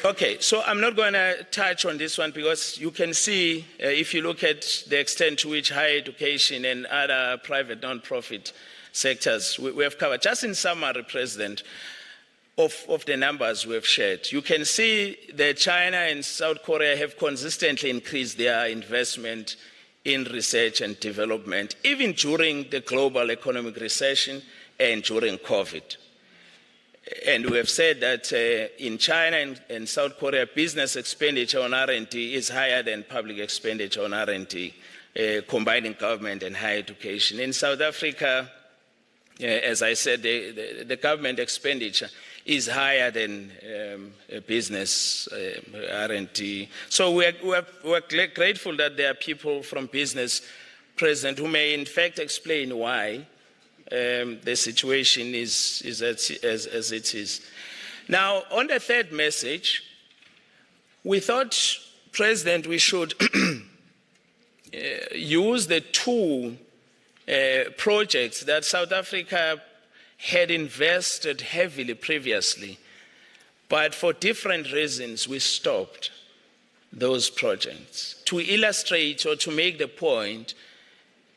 Okay, so I'm not going to touch on this one because you can see, if you look at the extent to which higher education and other private non-profit sectors we have covered. Just in summary, President, of the numbers we've shared, you can see that China and South Korea have consistently increased their investment in research and development, even during the global economic recession and during COVID. And we have said that in China and South Korea, business expenditure on R&D is higher than public expenditure on R&D, combining government and higher education. In South Africa, as I said, the government expenditure is higher than business R&D. So we're grateful that there are people from business present who may in fact explain why the situation is as it is. Now, on the third message, we thought, President, we should use the tool projects that South Africa had invested heavily previously, but for different reasons we stopped those projects. To illustrate or to make the point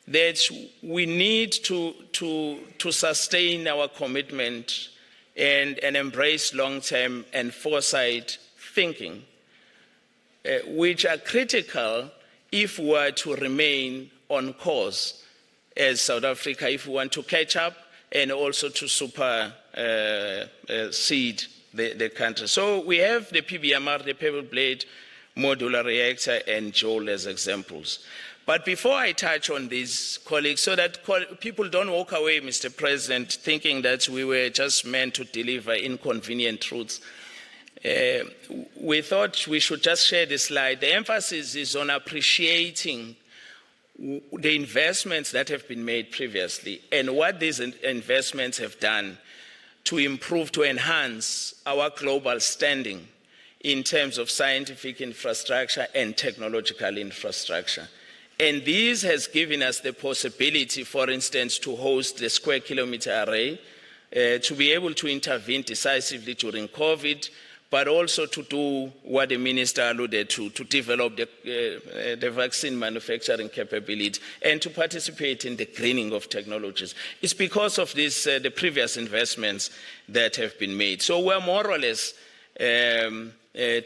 that we need to sustain our commitment and embrace long-term and foresight thinking, which are critical if we are to remain on course as South Africa, if we want to catch up and also to supersede the country. So we have the PBMR, the pebble blade, modular reactor, and Joel as examples. But before I touch on these, colleagues, so that people don't walk away, Mr. President, thinking that we were just meant to deliver inconvenient truths, we thought we should just share this slide. The emphasis is on appreciating the investments that have been made previously and what these investments have done to improve, to enhance our global standing in terms of scientific infrastructure and technological infrastructure. And this has given us the possibility, for instance, to host the Square Kilometre Array, to be able to intervene decisively during COVID, but also to do what the Minister alluded to develop the vaccine manufacturing capability and to participate in the greening of technologies. It's because of this, the previous investments that have been made. So we're more or less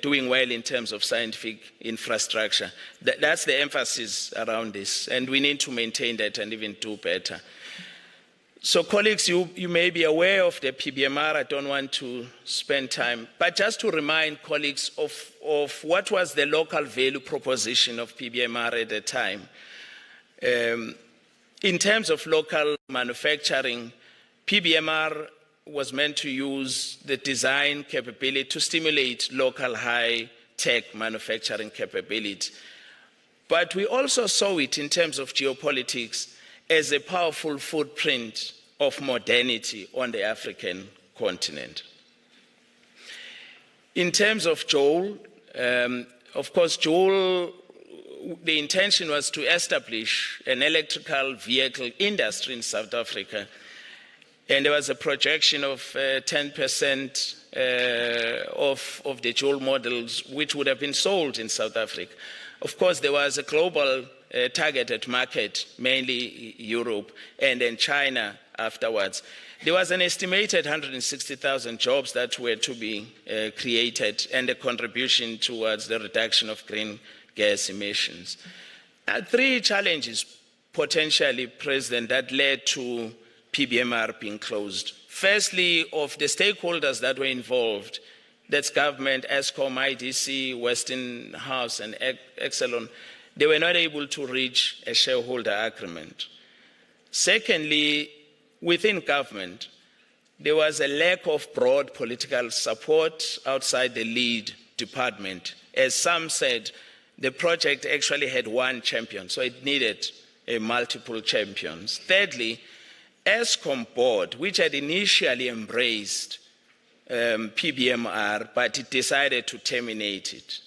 doing well in terms of scientific infrastructure. That's the emphasis around this, and we need to maintain that and even do better. So colleagues, you may be aware of the PBMR. I don't want to spend time, but just to remind colleagues of what was the local value proposition of PBMR at the time. In terms of local manufacturing, PBMR was meant to use the design capability to stimulate local high-tech manufacturing capability. But we also saw it in terms of geopolitics as a powerful footprint of modernity on the African continent. In terms of Joel, of course, Joel, the intention was to establish an electrical vehicle industry in South Africa, and there was a projection of 10% of the Joel models which would have been sold in South Africa. Of course, there was a global targeted market, mainly Europe, and then China afterwards. There was an estimated 160,000 jobs that were to be created and a contribution towards the reduction of green gas emissions. Three challenges potentially present that led to PBMR being closed. Firstly, of the stakeholders that were involved, that's government, Eskom, IDC, Westinghouse, and Exelon, they were not able to reach a shareholder agreement. Secondly, within government, there was a lack of broad political support outside the lead department. As some said, the project actually had one champion, so it needed multiple champions. Thirdly, Eskom board, which had initially embraced PBMR, but it decided to terminate it.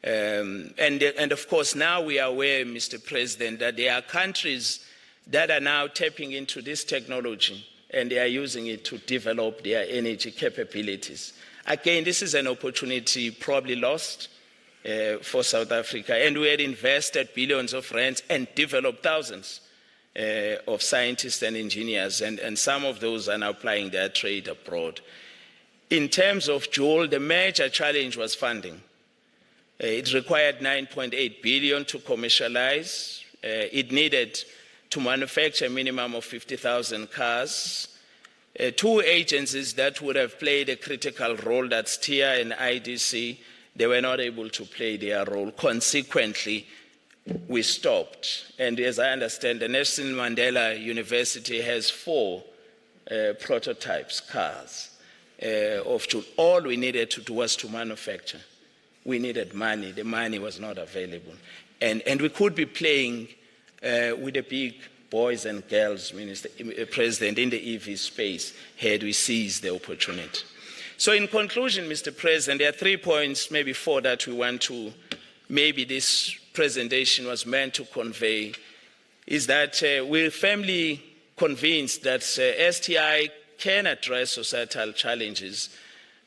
And of course, now we are aware, Mr. President, that there are countries that are now tapping into this technology and they are using it to develop their energy capabilities. Again, this is an opportunity probably lost for South Africa, and we had invested billions of rands and developed thousands of scientists and engineers, and some of those are now applying their trade abroad. In terms of Joel, the major challenge was funding. It required 9.8 billion to commercialize. It needed to manufacture a minimum of 50,000 cars. Two agencies that would have played a critical role, that's TIA and IDC, they were not able to play their role. Consequently, we stopped. And as I understand, the Nelson Mandela University has 4 prototypes, cars of Joel. All we needed to do was to manufacture. We needed money. The money was not available. And we could be playing with the big boys and girls, President, in the EV space had we seized the opportunity. So in conclusion, Mr. President, there are 3 points, maybe 4, that we want to, maybe this presentation was meant to convey. is that we're firmly convinced that STI can address societal challenges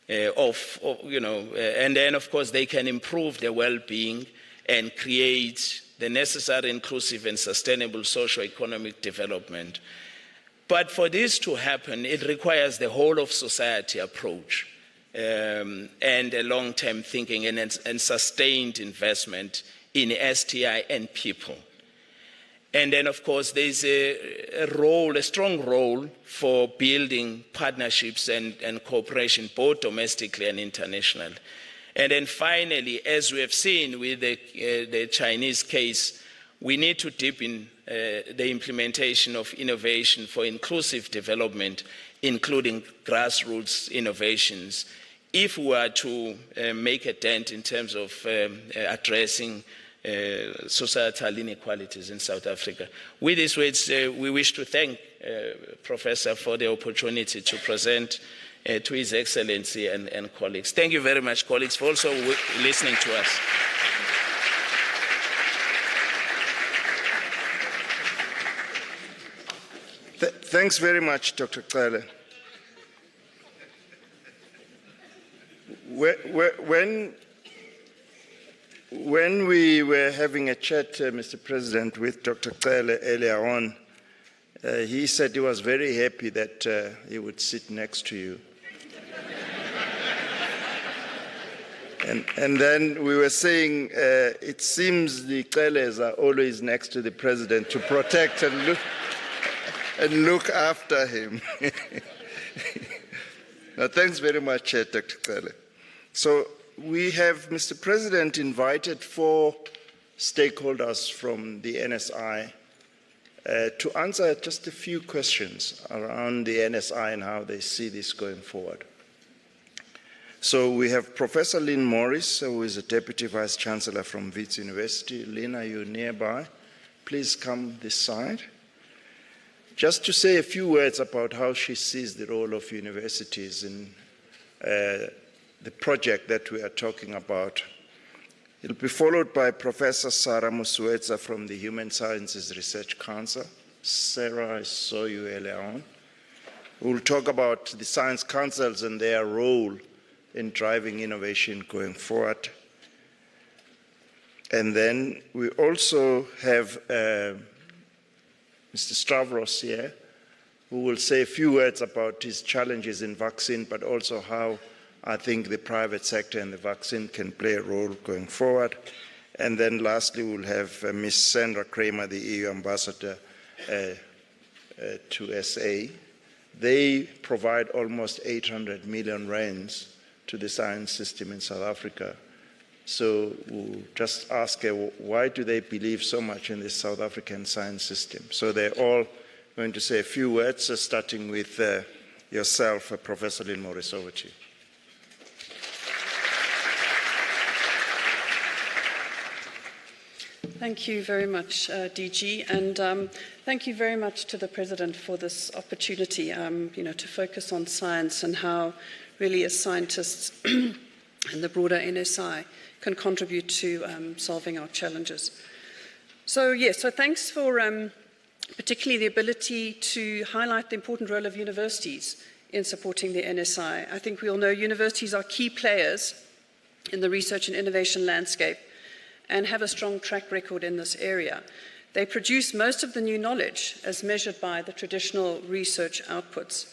and then of course they can improve their well-being and create the necessary inclusive and sustainable socio-economic development. But for this to happen, it requires the whole of society approach and a long-term thinking and sustained investment in STI and people. And then, of course, there's a strong role for building partnerships and cooperation, both domestically and international. And then finally, as we have seen with the Chinese case, we need to deepen the implementation of innovation for inclusive development, including grassroots innovations, if we are to make a dent in terms of addressing societal inequalities in South Africa. With these words, we wish to thank Professor for the opportunity to present to His Excellency and colleagues. Thank you very much, colleagues, for also listening to us. Thanks very much, Dr. Cele. When we were having a chat, Mr. President, with Dr. Cele earlier on, he said he was very happy that he would sit next to you. And then we were saying it seems the Celes are always next to the President to protect and look after him. Now, thanks very much, Dr. Cele. So we have, Mr. President, invited 4 stakeholders from the NSI to answer just a few questions around the NSI and how they see this going forward. So we have Professor Lynn Morris, who is a Deputy Vice Chancellor from Wits University. Lynn, are you nearby? Please come this side. Just to say a few words about how she sees the role of universities in the project that we are talking about. It will be followed by Professor Sarah Muswetsa from the Human Sciences Research Council. Sarah, I saw you earlier on. We will talk about the science councils and their role in driving innovation going forward. And then we also have Mr. Stavros here, who will say a few words about his challenges in vaccine, but also how I think the private sector and the vaccine can play a role going forward. And then lastly, we'll have Ms. Sandra Kramer, the EU ambassador to SA. They provide almost 800 million rands to the science system in South Africa. So we'll just ask her, why do they believe so much in the South African science system? So they're all going to say a few words, starting with yourself, Professor Lynn Morris. Over to you. Thank you very much, DG, and thank you very much to the President for this opportunity, to focus on science and how really as scientists and the broader NSI can contribute to solving our challenges. So thanks for particularly the ability to highlight the important role of universities in supporting the NSI. I think we all know universities are key players in the research and innovation landscape and have a strong track record in this area. They produce most of the new knowledge as measured by the traditional research outputs.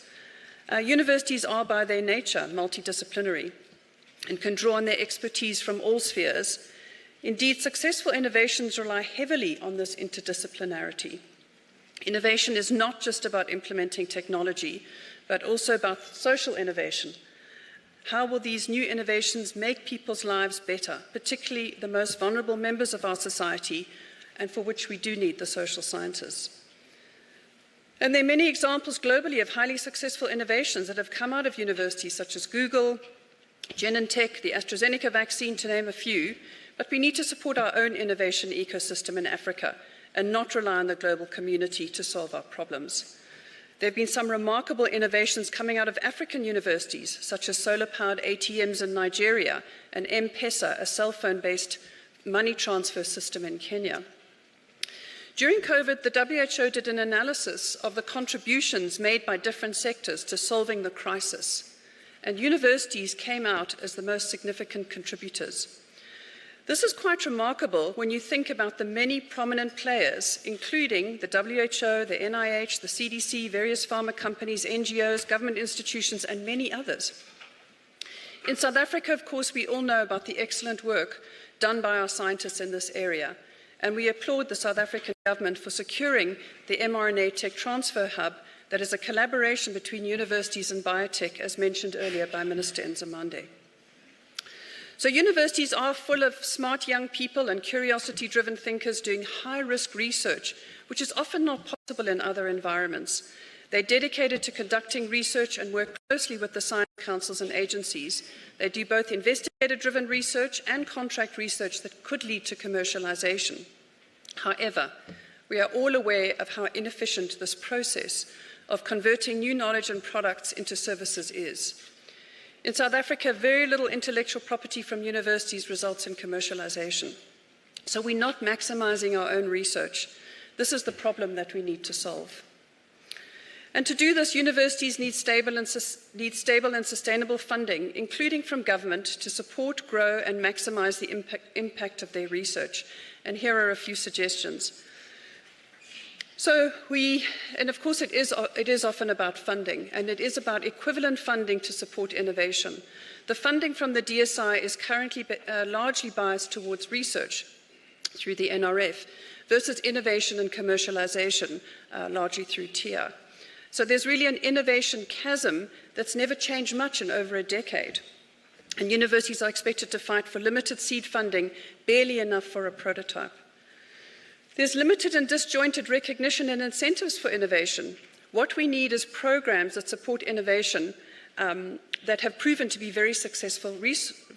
Universities are by their nature multidisciplinary and can draw on their expertise from all spheres. Indeed, successful innovations rely heavily on this interdisciplinarity. Innovation is not just about implementing technology, but also about social innovation. How will these new innovations make people's lives better, particularly the most vulnerable members of our society, and for which we do need the social sciences? And there are many examples globally of highly successful innovations that have come out of universities such as Google, Genentech, the AstraZeneca vaccine, to name a few, but we need to support our own innovation ecosystem in Africa and not rely on the global community to solve our problems. There have been some remarkable innovations coming out of African universities, such as solar-powered ATMs in Nigeria and M-Pesa, a cell phone-based money transfer system in Kenya. During COVID, the WHO did an analysis of the contributions made by different sectors to solving the crisis, and universities came out as the most significant contributors. This is quite remarkable when you think about the many prominent players, including the WHO, the NIH, the CDC, various pharma companies, NGOs, government institutions, and many others. In South Africa, of course, we all know about the excellent work done by our scientists in this area, and we applaud the South African government for securing the mRNA Tech Transfer Hub that is a collaboration between universities and biotech, as mentioned earlier by Minister Nzimande. So universities are full of smart young people and curiosity-driven thinkers doing high-risk research, which is often not possible in other environments. They're dedicated to conducting research and work closely with the science councils and agencies. They do both investigator-driven research and contract research that could lead to commercialization. However, we are all aware of how inefficient this process of converting new knowledge and products into services is. In South Africa, very little intellectual property from universities results in commercialization. So we're not maximizing our own research. This is the problem that we need to solve. And to do this, universities need stable and sustainable funding, including from government, to support, grow, and maximize the impact of their research. And here are a few suggestions. And of course it is often about funding, and it is about equivalent funding to support innovation. The funding from the DSI is currently largely biased towards research through the NRF versus innovation and commercialization largely through TIA. So there's really an innovation chasm that's never changed much in over a decade. And universities are expected to fight for limited seed funding, barely enough for a prototype. There's limited and disjointed recognition and incentives for innovation. What we need is programs that support innovation that have proven to be very successful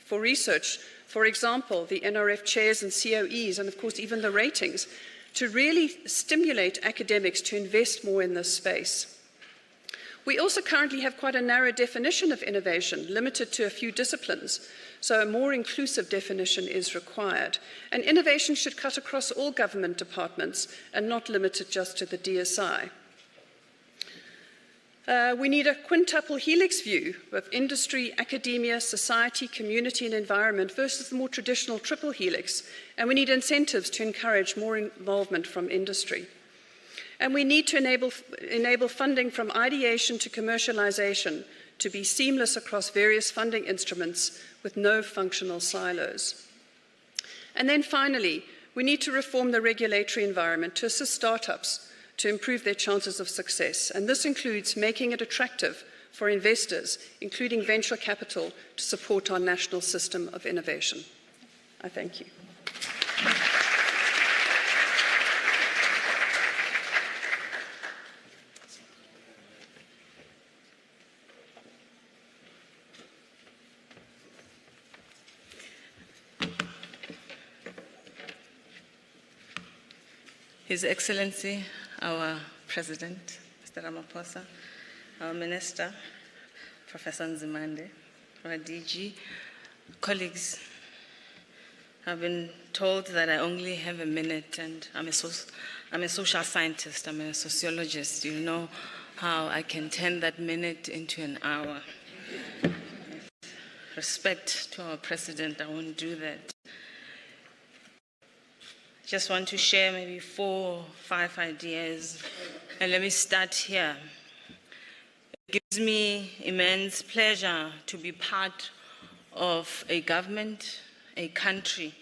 for research. For example, the NRF chairs and COEs, and of course even the ratings, to really stimulate academics to invest more in this space. We also currently have quite a narrow definition of innovation, limited to a few disciplines. So a more inclusive definition is required. And innovation should cut across all government departments and not limited just to the DSI. We need a quintuple helix view of industry, academia, society, community, and environment versus the more traditional triple helix. And we need incentives to encourage more involvement from industry. And we need to enable funding from ideation to commercialization to be seamless across various funding instruments with no functional silos. And then finally, we need to reform the regulatory environment to assist startups to improve their chances of success. And this includes making it attractive for investors, including venture capital, to support our national system of innovation. I thank you. His Excellency, our President, Mr. Ramaphosa, our Minister, Professor Nzimande, our DG, colleagues, I've been told that I only have a minute, and I'm a social scientist, I'm a sociologist. You know how I can turn that minute into an hour. Respect to our President, I won't do that. Just want to share maybe 4 or 5 ideas, and let me start here. It gives me immense pleasure to be part of a government, a country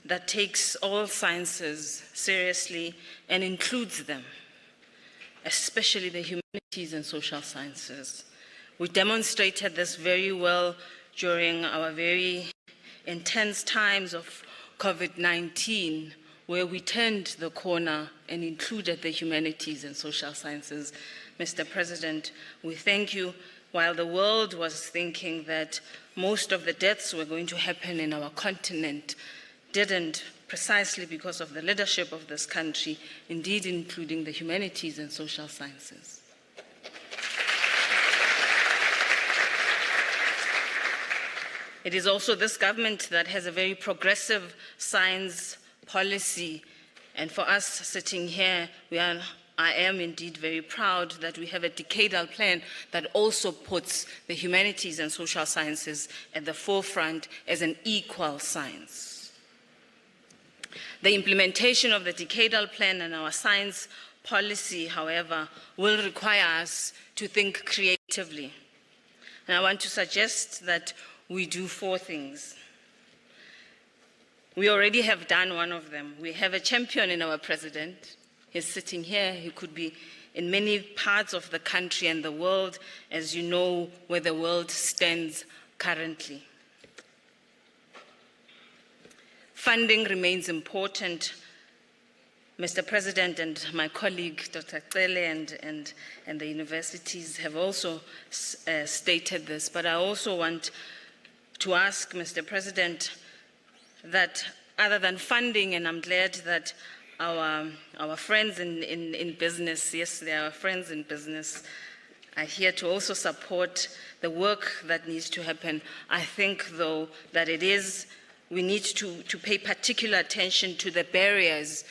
that takes all sciences seriously and includes them, especially the humanities and social sciences. We demonstrated this very well during our very intense times of COVID-19, where we turned the corner and included the humanities and social sciences. Mr. President, we thank you. While the world was thinking that most of the deaths were going to happen in our continent, didn't, precisely because of the leadership of this country, indeed including the humanities and social sciences. It is also this government that has a very progressive science policy And for us sitting here, I am indeed very proud that we have a decadal plan that also puts the humanities and social sciences at the forefront as an equal science. The implementation of the decadal plan and our science policy, however, will require us to think creatively. And I want to suggest that we do 4 things. We already have done one of them. We have a champion in our president. He's sitting here. He could be in many parts of the country and the world, as you know where the world stands currently. Funding remains important. Mr. President and my colleague, Dr. Cele, and the universities have also stated this, but I also want to ask, Mr. President, that other than funding, and I'm glad that our friends in business, yes, they are friends in business, are here to also support the work that needs to happen. I think, though, that we need to pay particular attention to the barriers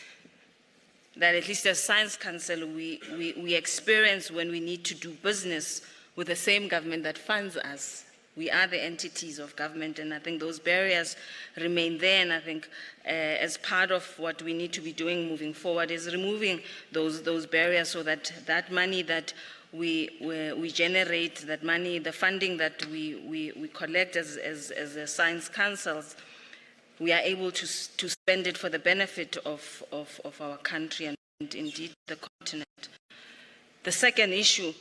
that, at least as Science Council, we experience when we need to do business with the same government that funds us. We are the entities of government, and I think those barriers remain there, and I think as part of what we need to be doing moving forward is removing those barriers so that that money that we generate, that money, the funding that we collect as the Science Councils, we are able to spend it for the benefit of our country and indeed the continent. The second issue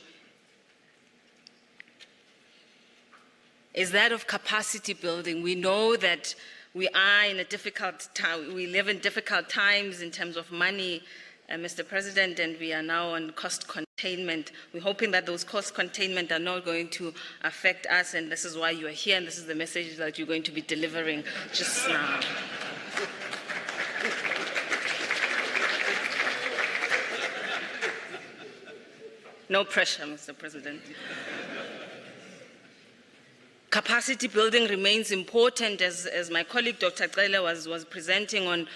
is that of capacity building. We know that we are in a difficult time, we live in difficult times in terms of money, Mr. President, and we are now on cost containment. We're hoping that those cost containment are not going to affect us, and this is why you are here, and this is the message that you're going to be delivering just now. No pressure, Mr. President. Capacity building remains important, as my colleague Dr. Cele was presenting on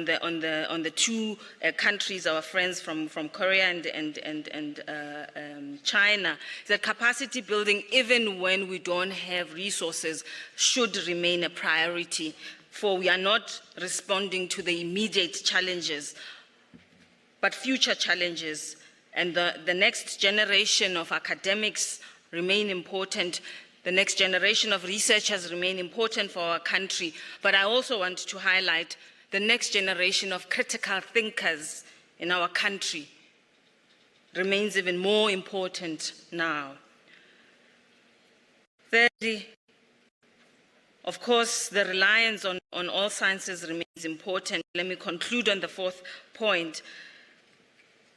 the 2 countries, our friends from Korea and China. That capacity building, even when we don't have resources, should remain a priority, for we are not responding to the immediate challenges, but future challenges. And the next generation of academics remain important. The next generation of researchers remain important for our country, but I also want to highlight the next generation of critical thinkers in our country remains even more important now. Thirdly, of course, the reliance on all sciences remains important. Let me conclude on the 4th point,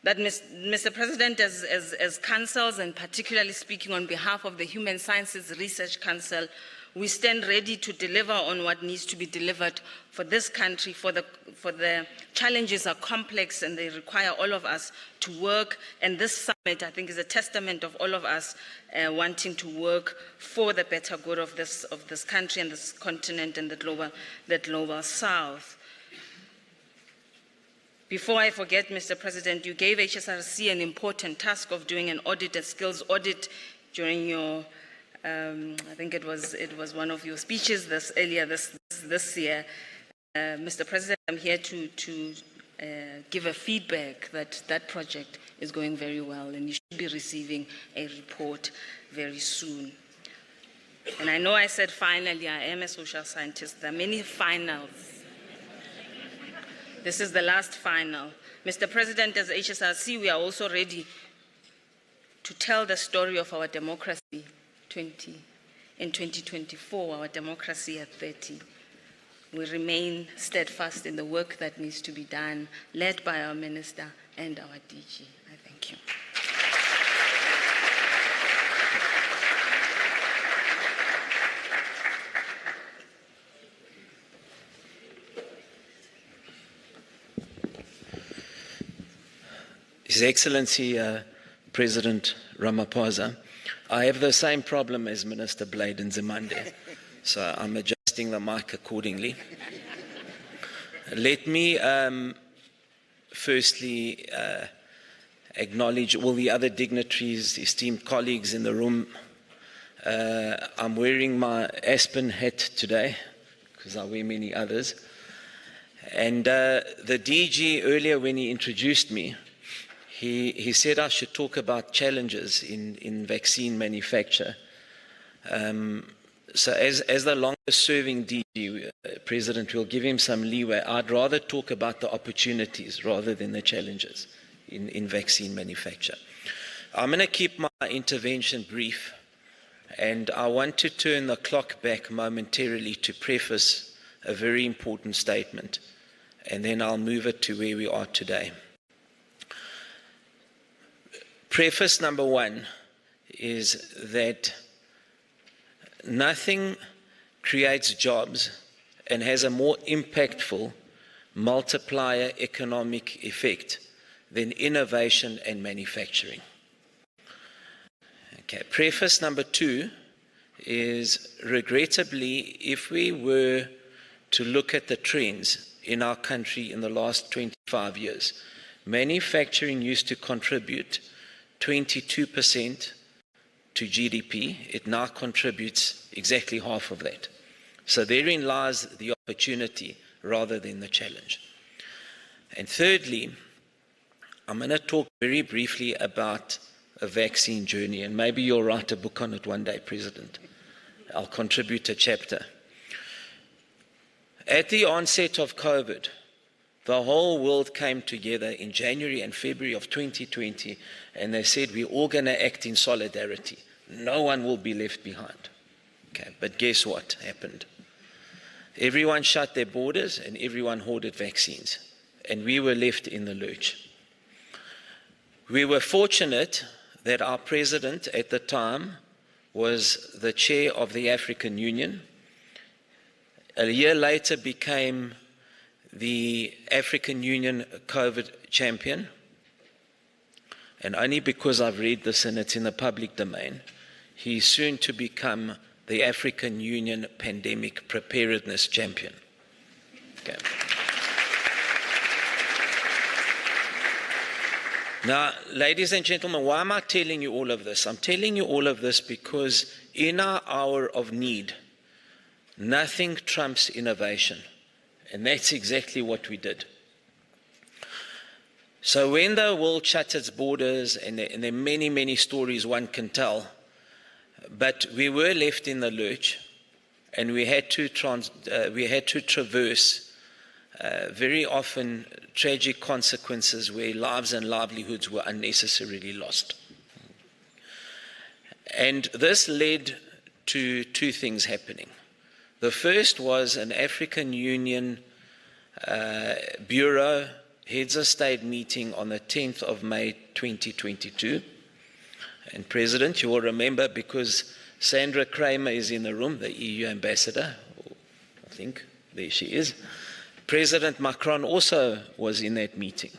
that Mr. President, as councils, and particularly speaking on behalf of the Human Sciences Research Council, we stand ready to deliver on what needs to be delivered for this country, for the challenges are complex and they require all of us to work, and this summit, I think, is a testament of all of us wanting to work for the better good of this country and this continent and the global south. Before I forget, Mr. President, you gave HSRC an important task of doing an audit, a skills audit, during your, I think it was one of your speeches earlier this year. Mr. President, I'm here to give a feedback that that project is going very well, and you should be receiving a report very soon. And I know I said finally, I am a social scientist. There are many finals. This is the last final. Mr. President, as HSRC, we are also ready to tell the story of our democracy in 2024, our democracy at 30. We remain steadfast in the work that needs to be done, led by our minister and our DG. I thank you. His Excellency President Ramaphosa, I have the same problem as Minister Blade and Nzimande, so I'm adjusting the mic accordingly. Let me firstly acknowledge all the other dignitaries, esteemed colleagues in the room. I'm wearing my Aspen hat today because I wear many others. And the DG earlier, when he introduced me, he said I should talk about challenges in vaccine manufacture. So as the longest serving DG, President, we'll give him some leeway. I'd rather talk about the opportunities rather than the challenges in vaccine manufacture. I'm going to keep my intervention brief, and I want to turn the clock back momentarily to preface a very important statement, and then I'll move it to where we are today. Preface number one is that nothing creates jobs and has a more impactful multiplier economic effect than innovation and manufacturing. Okay. Preface number two is, regrettably, if we were to look at the trends in our country in the last 25 years, manufacturing used to contribute 22% to GDP. It now contributes exactly half of that. So therein lies the opportunity rather than the challenge. And thirdly, I'm going to talk very briefly about a vaccine journey, and maybe you'll write a book on it one day, President. I'll contribute a chapter. At the onset of COVID, the whole world came together in January and February of 2020, and they said, we're all going to act in solidarity. No one will be left behind. Okay, but guess what happened? Everyone shut their borders and everyone hoarded vaccines, and we were left in the lurch. We were fortunate that our president at the time was the chair of the African Union. A year later became the African Union COVID champion. And only because I've read this and it's in the public domain, he's soon to become the African Union pandemic preparedness champion. Okay. Now, ladies and gentlemen, why am I telling you all of this? I'm telling you all of this because in our hour of need, nothing trumps innovation. And that's exactly what we did. So when the world shut its borders, and there are many, many stories one can tell, but we were left in the lurch, and we had to traverse very often tragic consequences where lives and livelihoods were unnecessarily lost. And this led to two things happening. The first was an African Union Bureau Heads of State meeting on the 10th of May 2022. And President, you will remember, because Sandra Kramer is in the room, the EU ambassador, I think, there she is. President Macron also was in that meeting.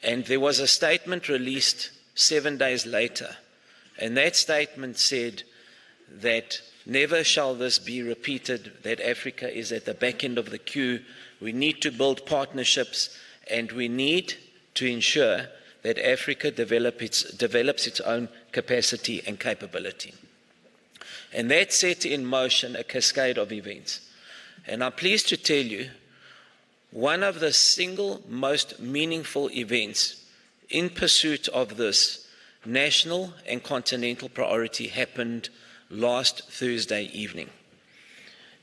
And there was a statement released 7 days later. And that statement said that never shall this be repeated, that Africa is at the back end of the queue. We need to build partnerships, and we need to ensure that Africa develops its own capacity and capability. And that set in motion a cascade of events. And I'm pleased to tell you, one of the single most meaningful events in pursuit of this national and continental priority happened last Thursday evening.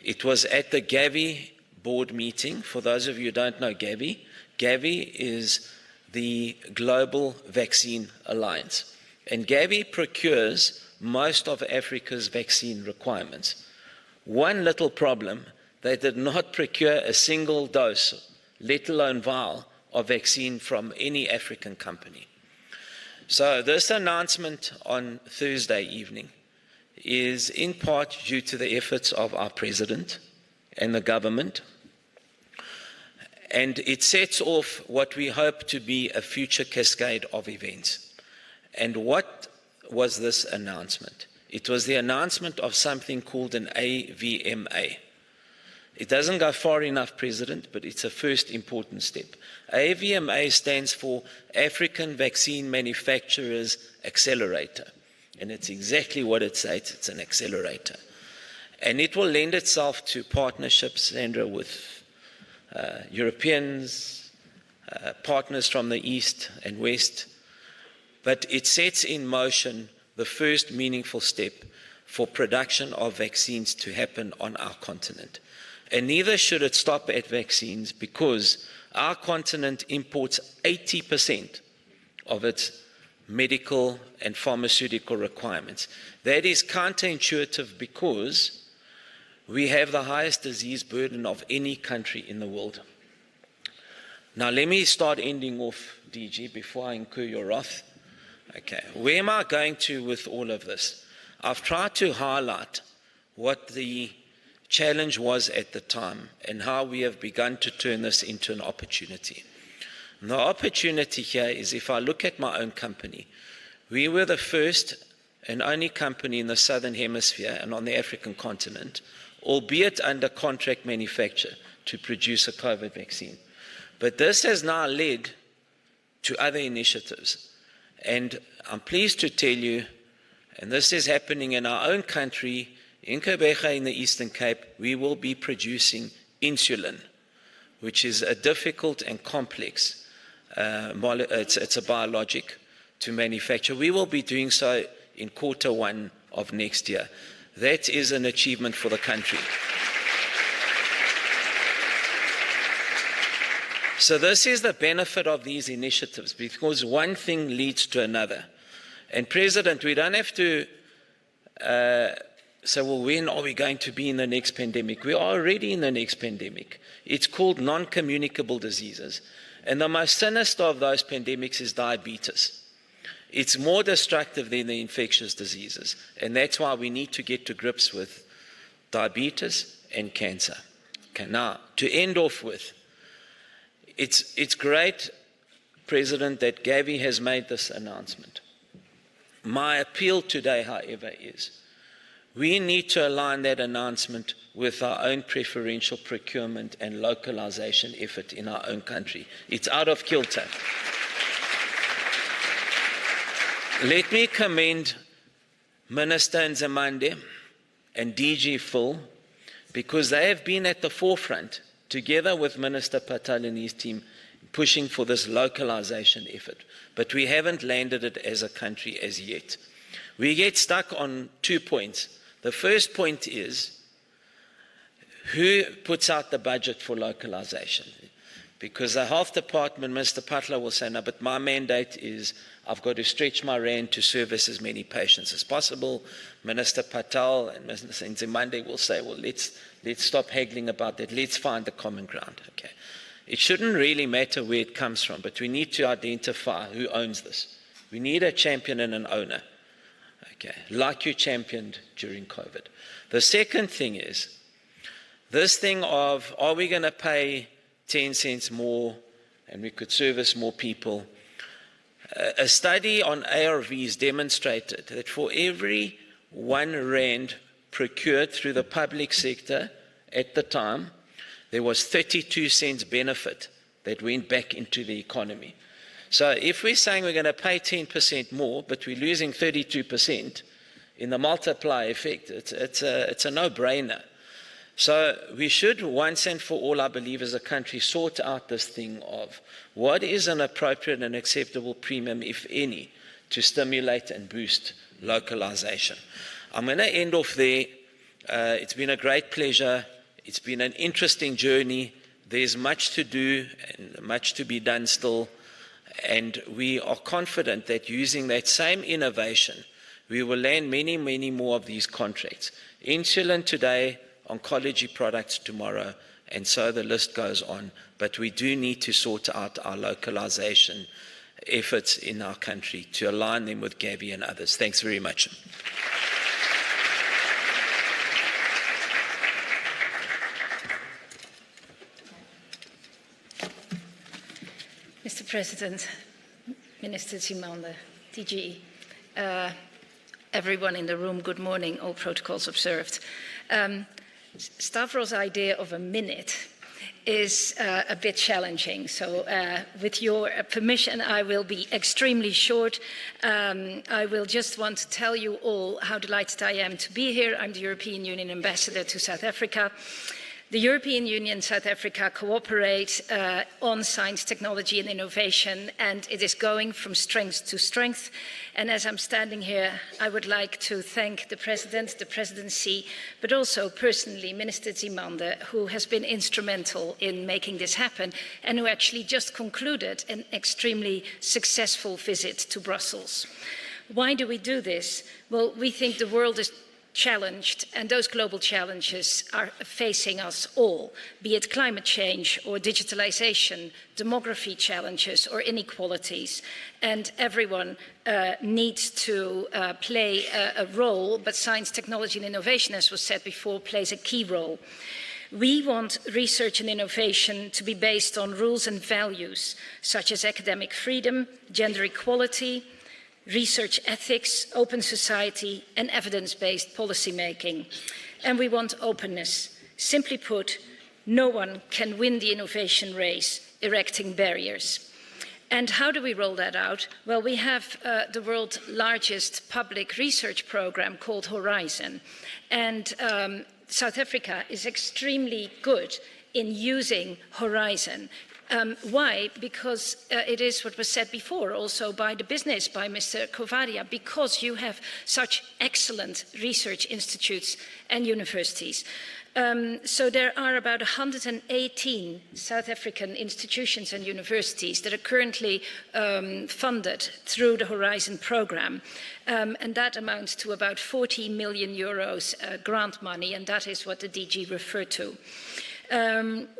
It was at the Gavi board meeting. For those of you who don't know Gavi, Gavi is the Global Vaccine Alliance. And Gavi procures most of Africa's vaccine requirements. One little problem, they did not procure a single dose, let alone vial, of vaccine from any African company. So this announcement on Thursday evening is in part due to the efforts of our president and the government, and it sets off what we hope to be a future cascade of events. And what was this announcement? It was the announcement of something called an AVMA. It doesn't go far enough, President, but it's a first important step. AVMA stands for African Vaccine Manufacturers Accelerator, and it's exactly what it says, it's an accelerator. And it will lend itself to partnerships, Sandra, with Europeans, partners from the East and West, but it sets in motion the first meaningful step for production of vaccines to happen on our continent. And neither should it stop at vaccines, because our continent imports 80% of its medical and pharmaceutical requirements. That is counterintuitive because we have the highest disease burden of any country in the world. Now let me start ending off, DG, before I incur your wrath. Okay, where am I going to with all of this? I've tried to highlight what the challenge was at the time and how we have begun to turn this into an opportunity. And the opportunity here is, if I look at my own company, we were the first and only company in the Southern Hemisphere and on the African continent, albeit under contract manufacture, to produce a COVID vaccine. But this has now led to other initiatives. And I'm pleased to tell you, and this is happening in our own country, in Kebega in the Eastern Cape, we will be producing insulin, which is a difficult and complex, it's a biologic to manufacture. We will be doing so in Q1 of next year. That is an achievement for the country. So this is the benefit of these initiatives, because one thing leads to another. And President, we don't have to say, well, when are we going to be in the next pandemic? We are already in the next pandemic. It's called non-communicable diseases. And the most sinister of those pandemics is diabetes. It's more destructive than the infectious diseases. And that's why we need to get to grips with diabetes and cancer. Okay, now, to end off with, it's great, President, that Gavi has made this announcement. My appeal today, however, is we need to align that announcement with our own preferential procurement and localization effort in our own country. It's out of kilter. Let me commend Minister Nzimande and DG Phil, because they have been at the forefront, together with Minister Patel and his team, pushing for this localization effort. But we haven't landed it as a country as yet. We get stuck on 2 points. The first point is, who puts out the budget for localization? Because the health department, Mr. Patla will say, no, but my mandate is I've got to stretch my rand to service as many patients as possible. Minister Patel and Mr. Nzimande will say, well, let's stop haggling about that. Let's find the common ground. Okay. It shouldn't really matter where it comes from, but we need to identify who owns this. We need a champion and an owner. Okay, like you championed during COVID. The second thing is, this thing of, are we going to pay 10 cents more and we could service more people? A study on ARVs demonstrated that for every 1 rand procured through the public sector at the time, there was 32 cents benefit that went back into the economy. So if we're saying we're going to pay 10% more, but we're losing 32% in the multiplier effect, it's a no-brainer. So we should, once and for all, I believe, as a country, sort out this thing of what is an appropriate and acceptable premium, if any, to stimulate and boost localization. I'm going to end off there. It's been a great pleasure. It's been an interesting journey. There's much to do and much to be done still. And we are confident that using that same innovation, we will land many, many more of these contracts. Insulin today, oncology products tomorrow, and so the list goes on. But we do need to sort out our localization efforts in our country to align them with Gavi and others. Thanks very much. Mr. President, Minister Nzimande, DG, everyone in the room, good morning, all protocols observed. Stavros' idea of a minute is a bit challenging. So with your permission, I will be extremely short. I will just want to tell you all how delighted I am to be here. I'm the European Union Ambassador to South Africa. The European Union and South Africa cooperate on science, technology and innovation, and it is going from strength to strength. And as I'm standing here, I would like to thank the President, the Presidency, but also personally Minister Zimande, who has been instrumental in making this happen and who actually just concluded an extremely successful visit to Brussels. Why do we do this? Well, we think the world is challenged, and those global challenges are facing us all, be it climate change or digitalization, demography challenges or inequalities, and everyone needs to play a role, but science, technology and innovation, as was said before, plays a key role. We want research and innovation to be based on rules and values such as academic freedom, gender equality, research ethics, open society, and evidence-based policymaking. And we want openness. Simply put, no one can win the innovation race erecting barriers. And how do we roll that out? Well, we have the world's largest public research program called Horizon. And South Africa is extremely good in using Horizon. Why? Because it is what was said before, also by the business, by Mr. Kovaria, because you have such excellent research institutes and universities. So there are about 118 South African institutions and universities that are currently funded through the Horizon program. And that amounts to about 40 million euros grant money, and that is what the DG referred to.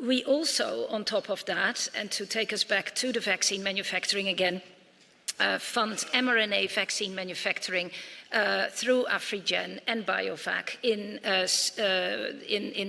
We also, on top of that, and to take us back to the vaccine manufacturing again, fund mRNA vaccine manufacturing through Afrigen and BioVac in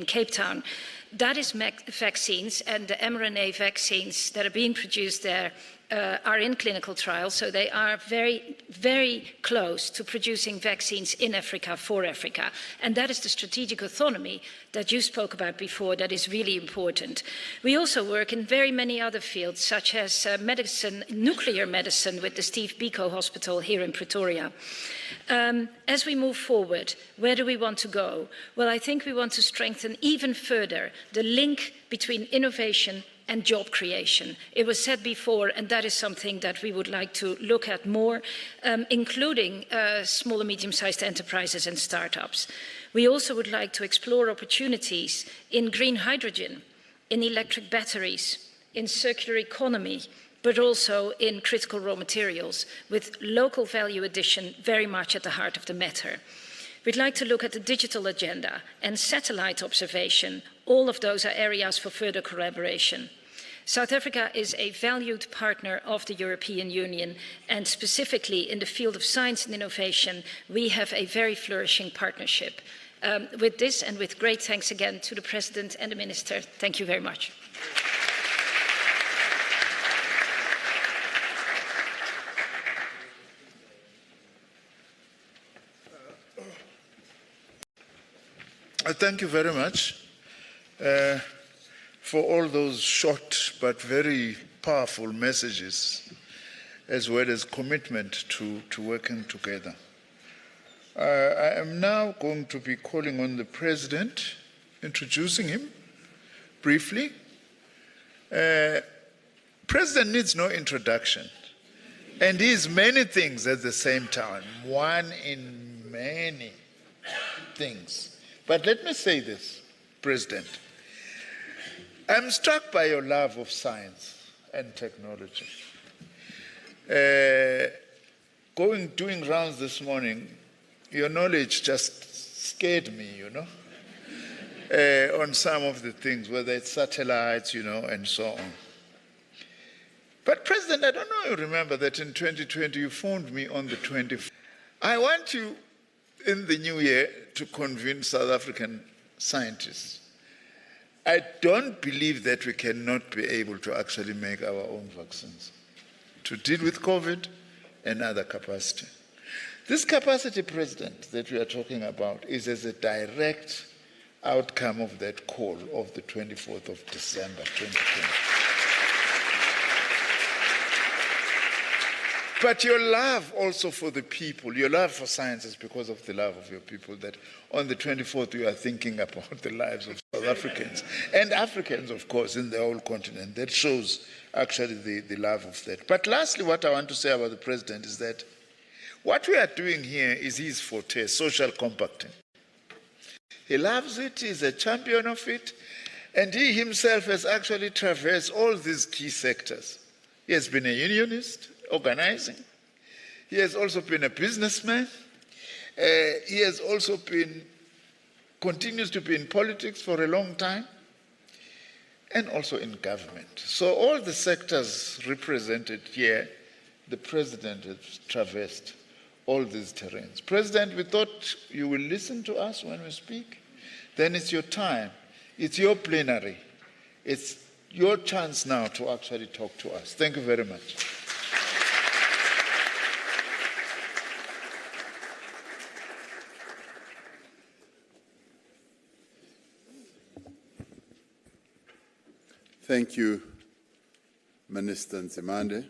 Cape Town. That is vaccines, and the mRNA vaccines that are being produced there are in clinical trials, so they are very, very close to producing vaccines in Africa for Africa. And that is the strategic autonomy that you spoke about before that is really important. We also work in very many other fields, such as medicine, nuclear medicine with the Steve Biko Hospital here in Pretoria. As we move forward, where do we want to go? Well, I think we want to strengthen even further the link between innovation and job creation. It was said before, and that is something that we would like to look at more, including small and medium-sized enterprises and startups. We also would like to explore opportunities in green hydrogen, in electric batteries, in circular economy, but also in critical raw materials, with local value addition very much at the heart of the matter. We'd like to look at the digital agenda and satellite observation. All of those are areas for further collaboration. South Africa is a valued partner of the European Union, and specifically in the field of science and innovation, we have a very flourishing partnership. With this, and with great thanks again to the President and the Minister, thank you very much. Thank you very much for all those short but very powerful messages, as well as commitment to working together. I am now going to be calling on the President, introducing him briefly. President needs no introduction, and he is many things at the same time, one in many things. But let me say this, President. I'm struck by your love of science and technology. Doing rounds this morning, your knowledge just scared me, on some of the things, whether it's satellites, and so on. But President, I don't know if you remember that in 2020 you phoned me on the 24th. I want you in the new year to convince South African scientists. I don't believe that we cannot be able to actually make our own vaccines to deal with COVID and other capacity. This capacity, President, that we are talking about is as a direct outcome of that call of the 24th of December 2020. But your love also for the people, your love for science is because of the love of your people, that on the 24th you are thinking about the lives of South Africans and Africans, of course, in the whole continent. That shows actually the love of that. But lastly, what I want to say about the president is that what we are doing here is his forte, social compacting. He loves it, he's a champion of it, and he himself has actually traversed all these key sectors. He has been a unionist, organizing. He has also been a businessman. He has also continues to be in politics for a long time, and also in government. So all the sectors represented here, the president has traversed all these terrains. President, we thought you will listen to us when we speak. Then it's your time. It's your plenary. It's your chance now to actually talk to us. Thank you very much. Thank you, Minister Nzimande.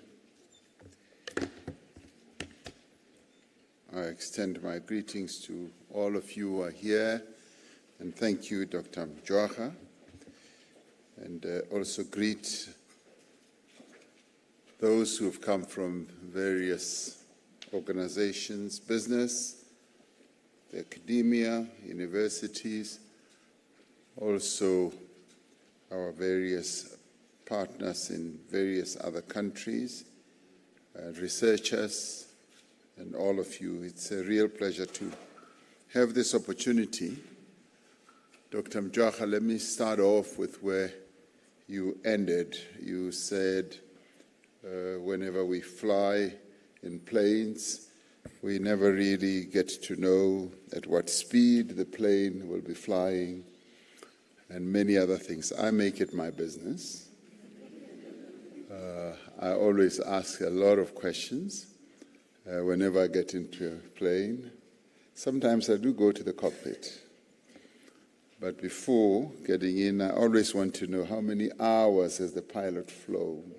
I extend my greetings to all of you who are here, and thank you, Dr. Mjwara, and also greet those who have come from various organizations, business, the academia, universities, also our various partners in various other countries, researchers, and all of you. It's a real pleasure to have this opportunity. Dr. Mjwara, let me start off with where you ended. You said whenever we fly in planes, we never really get to know at what speed the plane will be flying, and many other things. I make it my business. I always ask a lot of questions whenever I get into a plane. Sometimes I do go to the cockpit. But before getting in, I always want to know how many hours has the pilot flown.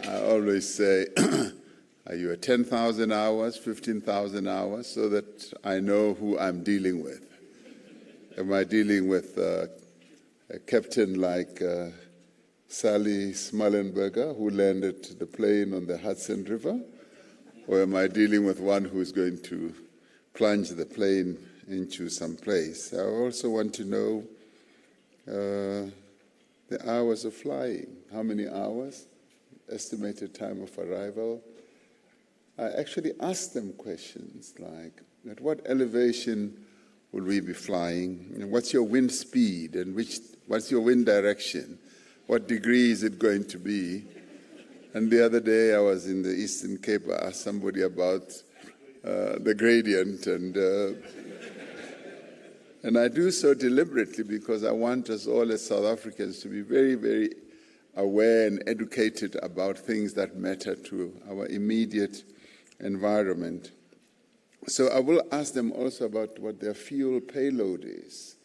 I always say, are you at 10,000 hours, 15,000 hours, so that I know who I'm dealing with. Am I dealing with a captain like Sally Smallenberger, who landed the plane on the Hudson River? Or am I dealing with one who's going to plunge the plane into some place? I also want to know the hours of flying. How many hours? Estimated time of arrival. I actually asked them questions like, at what elevation will we be flying? And what's your wind speed? And what's your wind direction? What degree is it going to be? And the other day I was in the Eastern Cape. I asked somebody about the gradient, and I do so deliberately because I want us all as South Africans to be very, very aware and educated about things that matter to our immediate environment. So I will ask them also about what their fuel payload is,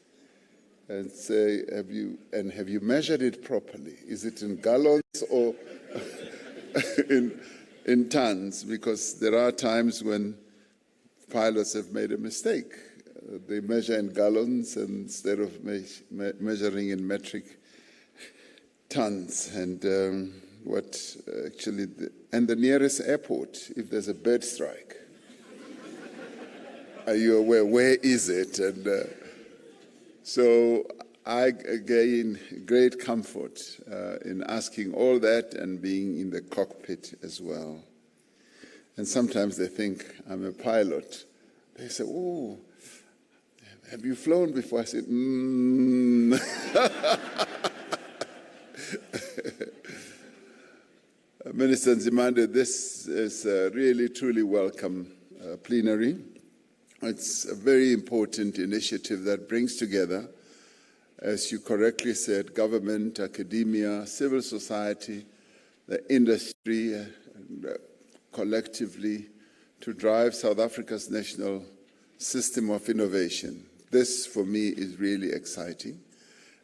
and say, have you measured it properly? Is it in gallons or in tons? Because there are times when pilots have made a mistake. They measure in gallons instead of measuring in metric tons. And the nearest airport, if there's a bird strike. Are you aware? Where is it? And so I gain great comfort in asking all that and being in the cockpit as well. And sometimes they think I'm a pilot. They say, oh, have you flown before? I said, Minister Nzimande, this is a really, truly welcome plenary. It's a very important initiative that brings together, as you correctly said, government, academia, civil society, the industry, collectively to drive South Africa's national system of innovation this, for me, is really exciting.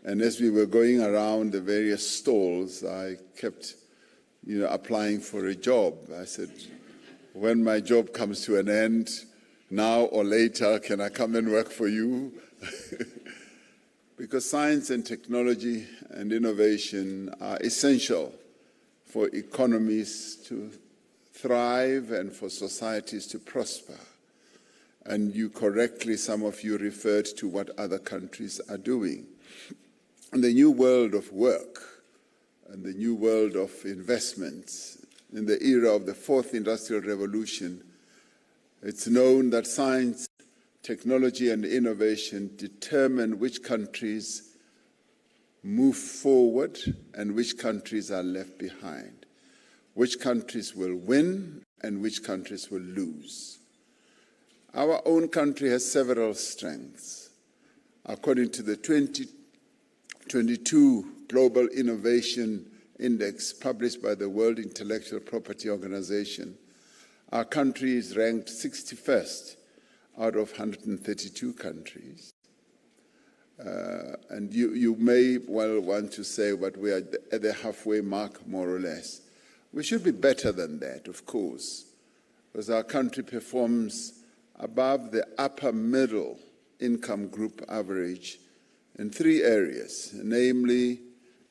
And as we were going around the various stalls, I kept, applying for a job. I said, when my job comes to an end, now or later, can I come and work for you? Because science and technology and innovation are essential for economies to thrive and for societies to prosper. And you correctly, some of you referred to what other countries are doing. In the new world of work and the new world of investments, in the era of the fourth industrial revolution, it's known that science, technology, and innovation determine which countries move forward and which countries are left behind, which countries will win and which countries will lose. Our own country has several strengths. According to the 2022 Global Innovation Index published by the World Intellectual Property Organization, our country is ranked 61st out of 132 countries. And you may well want to say, but we are at the halfway mark, more or less. We should be better than that, of course, because our country performs above the upper middle income group average in 3 areas, namely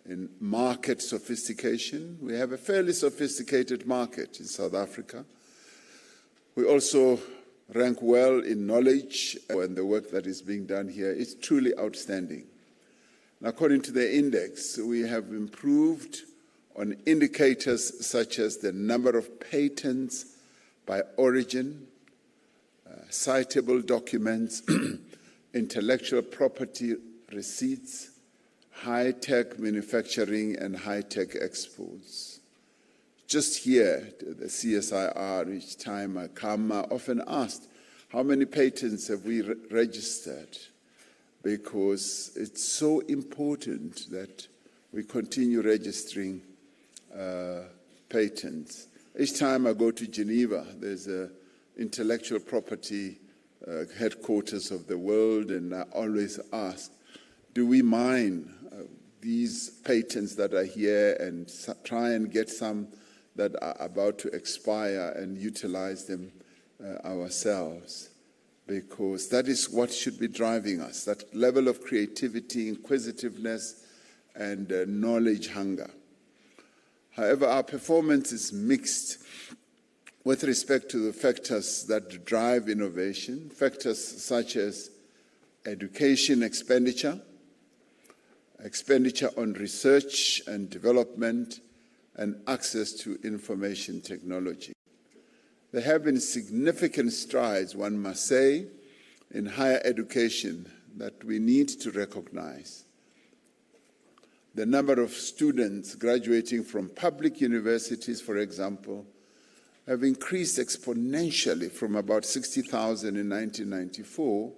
in market sophistication. We have a fairly sophisticated market in South Africa. We also rank well in knowledge, and the work that is being done here is truly outstanding. And according to the index, we have improved on indicators such as the number of patents by origin, citable documents, intellectual property receipts, high-tech manufacturing, and high-tech exports. Just here, the CSIR, each time I come, I often asked, how many patents have we registered? Because it's so important that we continue registering patents. Each time I go to Geneva, there's an intellectual property headquarters of the world, and I always ask, do we mine these patents that are here and try and get some that are about to expire and utilize them ourselves? Because that is what should be driving us, that level of creativity, inquisitiveness, and knowledge hunger. However, our performance is mixed with respect to the factors that drive innovation, factors such as education expenditure on research and development, and access to information technology. There have been significant strides, one must say, in higher education that we need to recognize. The number of students graduating from public universities, for example, have increased exponentially from about 60,000 in 1994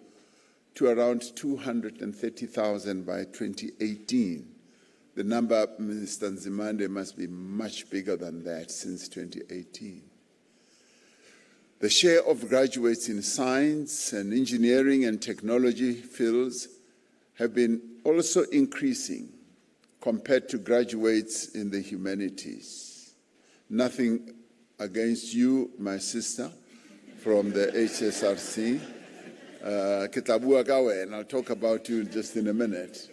to around 230,000 by 2018. The number, Minister Nzimande, must be much bigger than that since 2018. The share of graduates in science and engineering and technology fields have been also increasing compared to graduates in the humanities. Nothing against you, my sister, from the HSRC. And I'll talk about you just in a minute.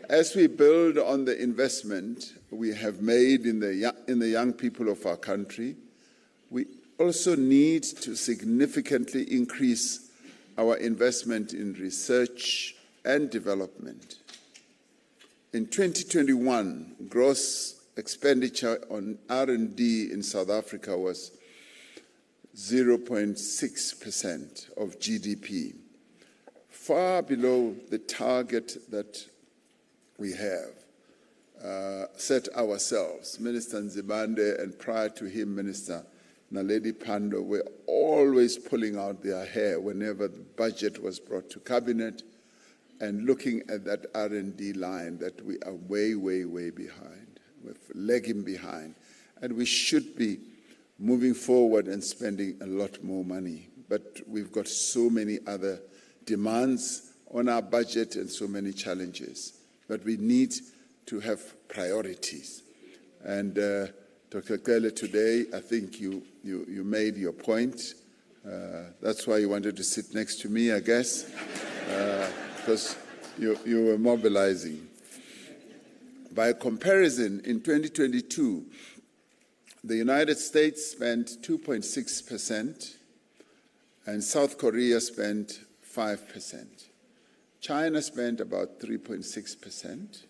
As we build on the investment we have made in the young people of our country, we also need to significantly increase our investment in research and development. In 2021, gross expenditure on R&D in South Africa was 0.6% of GDP, far below the target that we have set ourselves. Minister Nzimande and prior to him, Minister Naledi Pandor were always pulling out their hair whenever the budget was brought to cabinet and looking at that R&D line that we are way, way, way behind. We're lagging behind. And we should be moving forward and spending a lot more money. But we've got so many other demands on our budget and so many challenges. But we need to have priorities. And Dr. Kele, today, I think you made your point. That's why you wanted to sit next to me, I guess, because you were mobilizing. By comparison, in 2022, the United States spent 2.6%, and South Korea spent 5%. China spent about 3.6%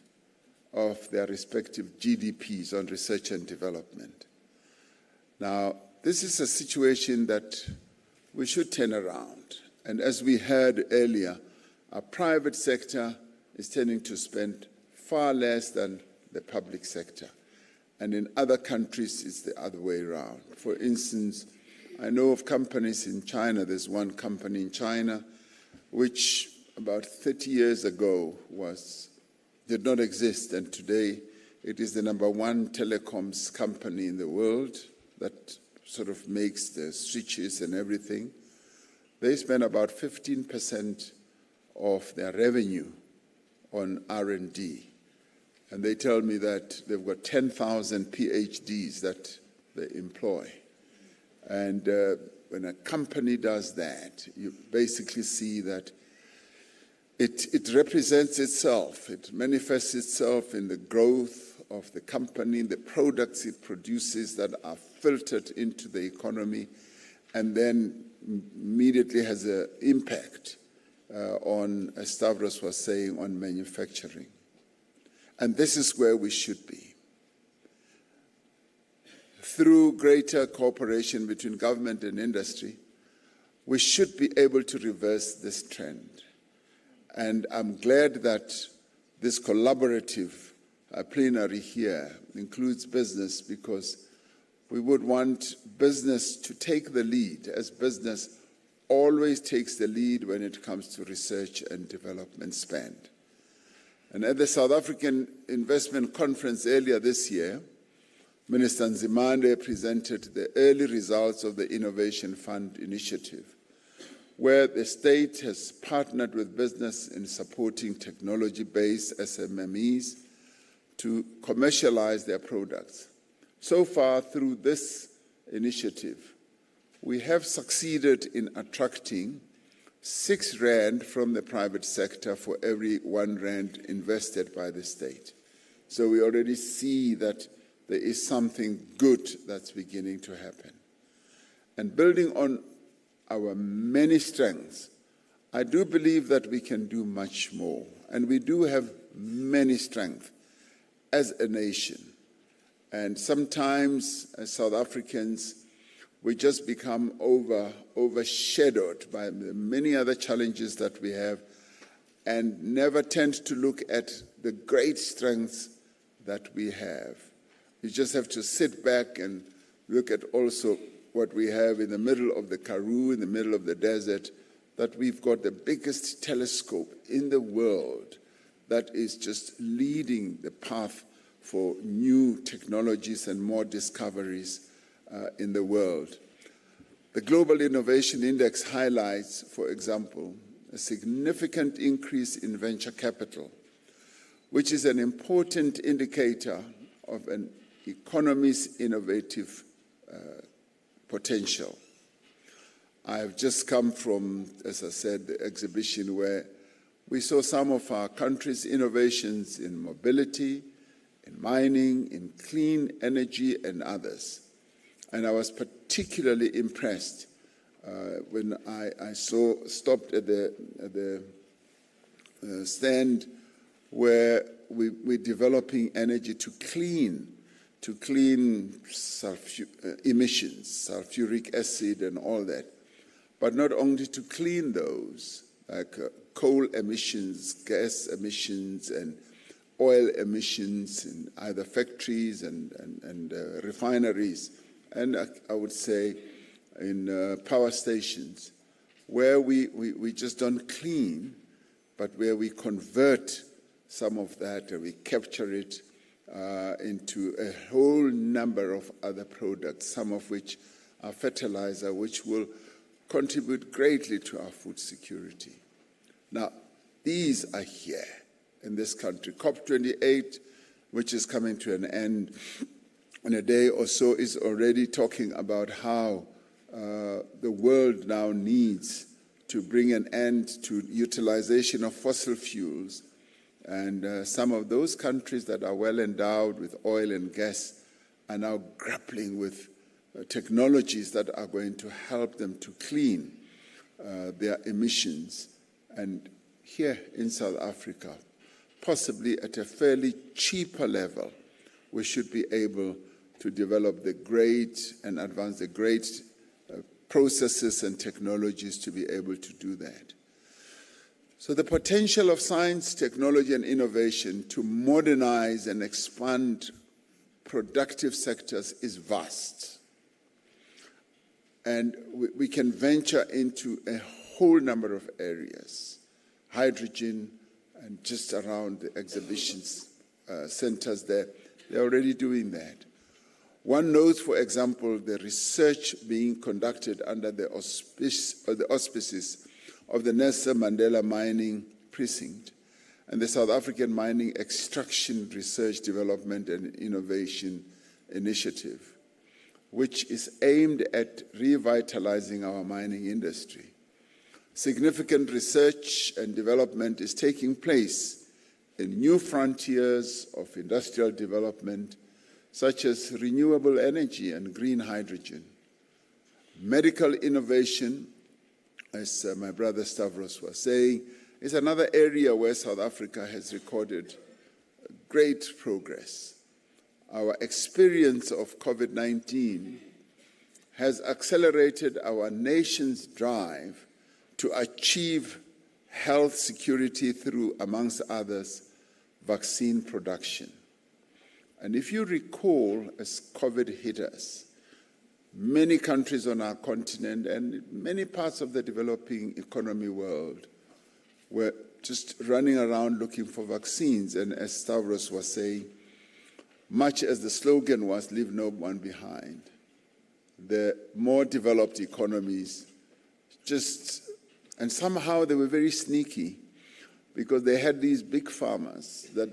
of their respective GDPs on research and development. Now, this is a situation that we should turn around. And as we heard earlier, our private sector is tending to spend far less than the public sector. And in other countries, it's the other way around. For instance, I know of companies in China. There's one company in China which about 30 years ago did not exist, and today it is the #1 telecoms company in the world that sort of makes the switches and everything. They spend about 15% of their revenue on R&D. And they tell me that they've got 10,000 PhDs that they employ. And when a company does that, you basically see that it represents itself. It manifests itself in the growth of the company, the products it produces that are filtered into the economy, and then immediately has an impact on, as Stavros was saying, on manufacturing. And this is where we should be. Through greater cooperation between government and industry, we should be able to reverse this trend. And I'm glad that this collaborative plenary here includes business, because we would want business to take the lead, as business always takes the lead when it comes to research and development spend. And at the South African Investment Conference earlier this year, Minister Nzimande presented the early results of the Innovation Fund initiative, where the state has partnered with business in supporting technology-based SMMEs to commercialize their products. So far, through this initiative, we have succeeded in attracting 6 rand from the private sector for every 1 rand invested by the state. So we already see that there is something good that's beginning to happen. And building on our many strengths, I do believe that we can do much more. And we do have many strengths as a nation. And sometimes, as South Africans, we just become overshadowed by the many other challenges that we have, and never tend to look at the great strengths that we have. You just have to sit back and look at also what we have in the middle of the Karoo, in the middle of the desert, that we've got the biggest telescope in the world that is just leading the path for new technologies and more discoveries in the world. The Global Innovation Index highlights, for example, a significant increase in venture capital, which is an important indicator of an economy's innovative potential. I have just come from, as I said, the exhibition where we saw some of our country's innovations in mobility, in mining, in clean energy, and others. And I was particularly impressed when I stopped at the stand where we're developing energy to clean emissions, sulfuric acid and all that. But not only to clean those, like coal emissions, gas emissions, and oil emissions in either factories and refineries, and I would say in power stations, where we just don't clean, but where we convert some of that and we capture it into a whole number of other products, some of which are fertilizer, which will contribute greatly to our food security. Now, these are here in this country. COP28, which is coming to an end in a day or so, is already talking about how the world now needs to bring an end to utilization of fossil fuels. And some of those countries that are well endowed with oil and gas are now grappling with technologies that are going to help them to clean their emissions. And here in South Africa, possibly at a fairly cheaper level, we should be able to develop the great and advance the great processes and technologies to be able to do that. So the potential of science, technology, and innovation to modernize and expand productive sectors is vast. And we can venture into a whole number of areas. Hydrogen, and just around the exhibitions centers there, they're already doing that. One knows, for example, the research being conducted under the auspices of the Nelson Mandela Mining Precinct and the South African Mining Extraction Research Development and Innovation Initiative, which is aimed at revitalizing our mining industry. Significant research and development is taking place in new frontiers of industrial development, such as renewable energy and green hydrogen. Medical innovation, as my brother Stavros was saying, is another area where South Africa has recorded great progress. Our experience of COVID-19 has accelerated our nation's drive to achieve health security through, amongst others, vaccine production. And if you recall, as COVID hit us, many countries on our continent and many parts of the developing economy world were just running around looking for vaccines. And as Stavros was saying, much as the slogan was, "Leave no one behind," the more developed economies and somehow they were very sneaky because they had these big pharmas that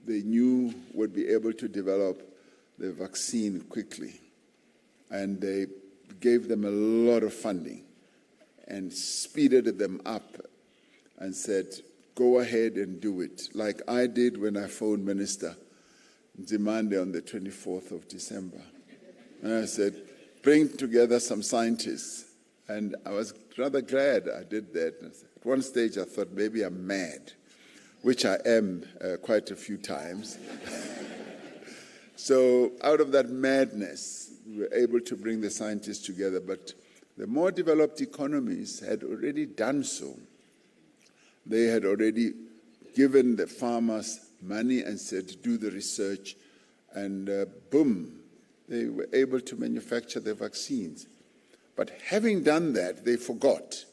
they knew would be able to develop the vaccine quickly. And they gave them a lot of funding and speeded them up and said, go ahead and do it, like I did when I phoned Minister Nzimande on the 24th of December. And I said, bring together some scientists. And I was rather glad I did that. At one stage I thought maybe I'm mad, which I am quite a few times. So out of that madness, we were able to bring the scientists together. But the more developed economies had already done so. They had already given the farmers money and said, do the research. And boom, they were able to manufacture the vaccines. But having done that, they forgot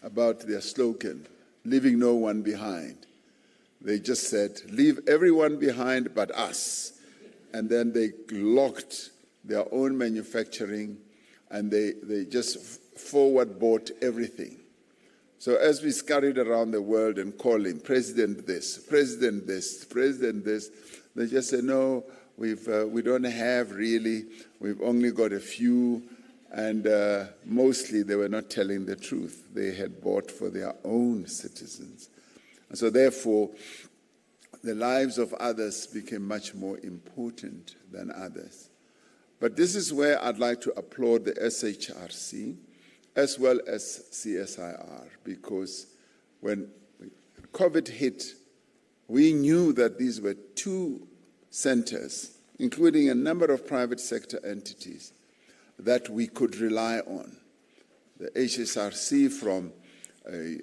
about their slogan, leaving no one behind. They just said, leave everyone behind but us. And then they locked their own manufacturing and they just forward bought everything. So as we scurried around the world and calling, President this, President this, President this, they just said, no, we don't have really, we've only got a few. And mostly they were not telling the truth. They had bought for their own citizens. And so therefore, the lives of others became much more important than others. But this is where I'd like to applaud the SHRC as well as CSIR, because when COVID hit, we knew that these were two centers, including a number of private sector entities, that we could rely on. The HSRC from a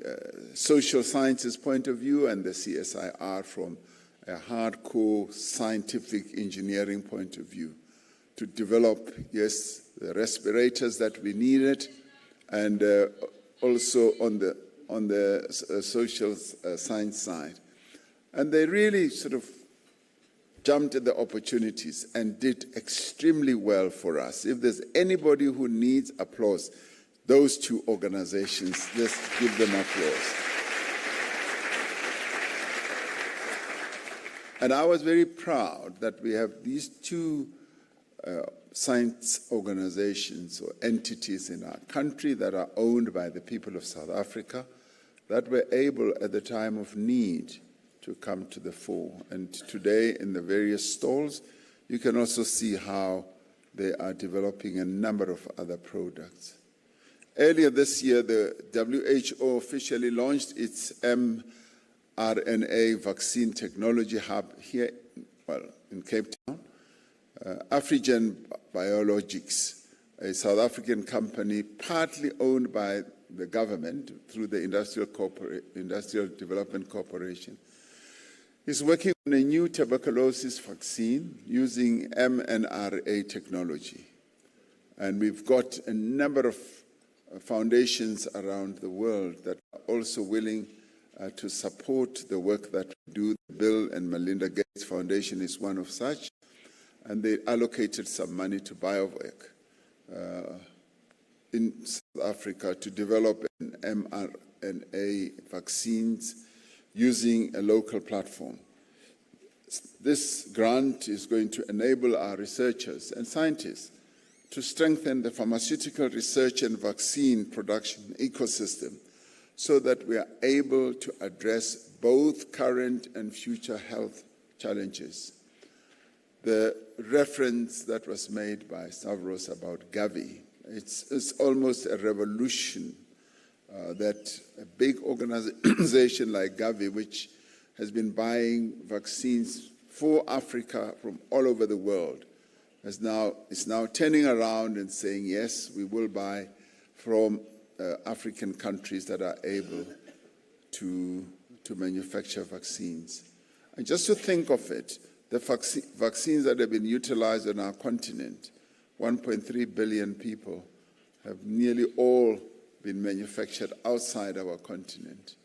social sciences point of view and the CSIR from a hardcore scientific engineering point of view to develop, yes, the respirators that we needed and also on the social science side. And they really sort of jumped at the opportunities and did extremely well for us. If there's anybody who needs applause, those two organizations, let's give them applause. And I was very proud that we have these two science organizations or entities in our country that are owned by the people of South Africa that were able at the time of need to come to the fore. And today in the various stalls, you can also see how they are developing a number of other products. Earlier this year, the WHO officially launched its mRNA vaccine technology hub here, in Cape Town. Afrigen Biologics, a South African company partly owned by the government through the Industrial Development Corporation, is working on a new tuberculosis vaccine using mRNA technology. And we've got a number of foundations around the world that are also willing to support the work that we do. The Bill and Melinda Gates Foundation is one of such, and they allocated some money to BioVac in South Africa to develop an mRNA vaccines using a local platform. This grant is going to enable our researchers and scientists to strengthen the pharmaceutical research and vaccine production ecosystem so that we are able to address both current and future health challenges. The reference that was made by Stavros about Gavi, it's almost a revolution that a big organization like Gavi, which has been buying vaccines for Africa from all over the world, is now turning around and saying, yes, we will buy from African countries that are able to manufacture vaccines. And just to think of it, the vaccines that have been utilized on our continent, 1.3 billion people, have nearly all been manufactured outside our continent.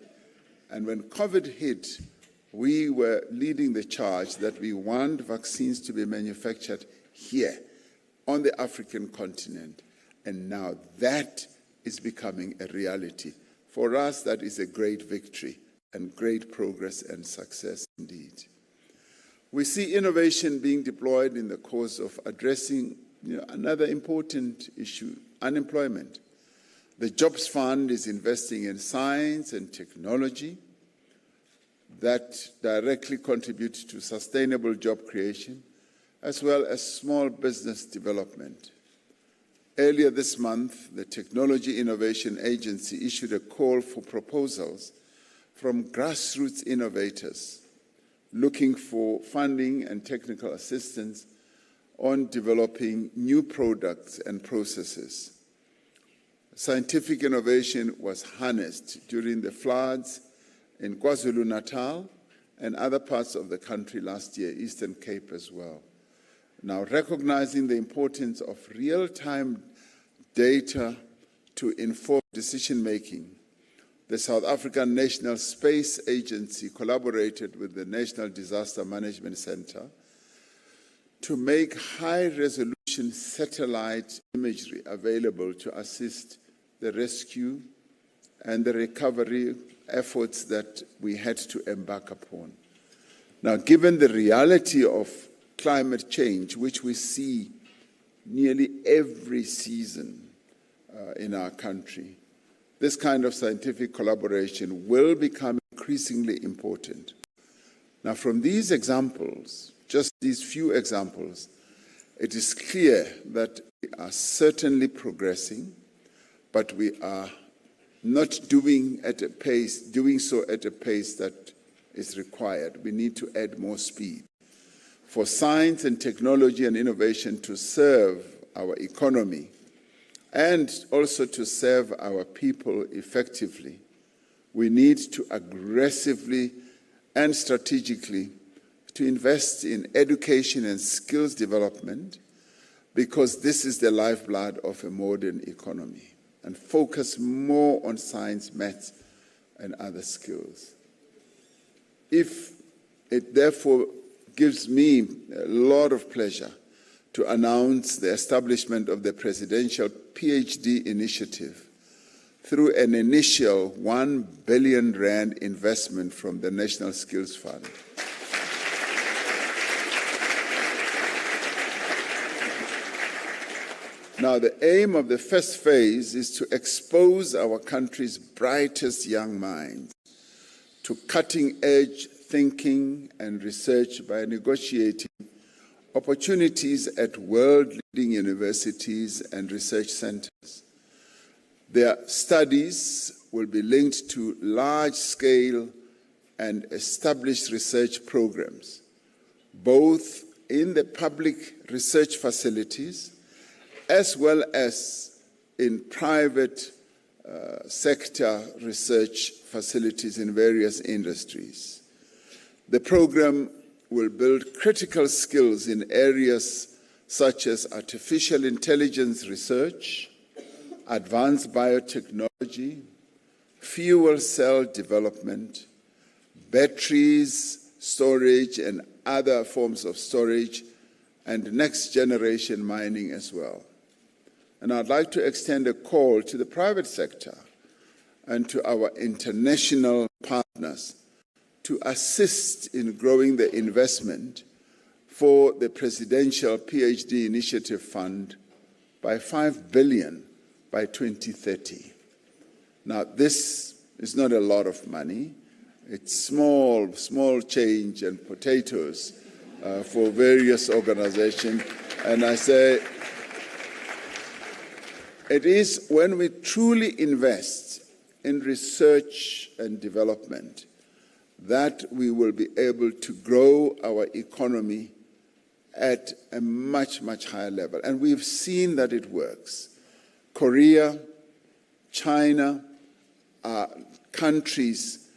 And when COVID hit, we were leading the charge that we want vaccines to be manufactured here on the African continent. And now that is becoming a reality. For us, that is a great victory and great progress and success indeed. We see innovation being deployed in the course of addressing another important issue, unemployment. The Jobs Fund is investing in science and technology that directly contribute to sustainable job creation, as well as small business development. Earlier this month, the Technology Innovation Agency issued a call for proposals from grassroots innovators looking for funding and technical assistance on developing new products and processes. Scientific innovation was harnessed during the floods in KwaZulu-Natal and other parts of the country last year, Eastern Cape as well. Now, recognizing the importance of real-time data to inform decision-making, the South African National Space Agency collaborated with the National Disaster Management Center to make high-resolution satellite imagery available to assist the rescue and the recovery efforts that we had to embark upon. Now, given the reality of climate change, which we see nearly every season in our country, this kind of scientific collaboration will become increasingly important. Now, from these examples, just these few examples, it is clear that we are certainly progressing, but we are not doing so at a pace that is required. We need to add more speed. For science and technology and innovation to serve our economy and also to serve our people effectively, we need to aggressively and strategically to invest in education and skills development, because this is the lifeblood of a modern economy, and focus more on science, maths, and other skills. If it therefore gives me a lot of pleasure to announce the establishment of the Presidential PhD Initiative through an initial 1 billion rand investment from the National Skills Fund. Now, the aim of the first phase is to expose our country's brightest young minds to cutting-edge thinking and research by negotiating opportunities at world-leading universities and research centers. Their studies will be linked to large-scale and established research programs, both in the public research facilities as well as in private sector research facilities in various industries. The program will build critical skills in areas such as artificial intelligence research, advanced biotechnology, fuel cell development, batteries, storage, and other forms of storage, and next-generation mining as well. And I'd like to extend a call to the private sector and to our international partners to assist in growing the investment for the Presidential PhD Initiative Fund by $5 billion by 2030. Now, this is not a lot of money. It's small change and potatoes for various organizations. And I say, it is when we truly invest in research and development that we will be able to grow our economy at a much, much higher level. And we've seen that it works. Korea, China are countries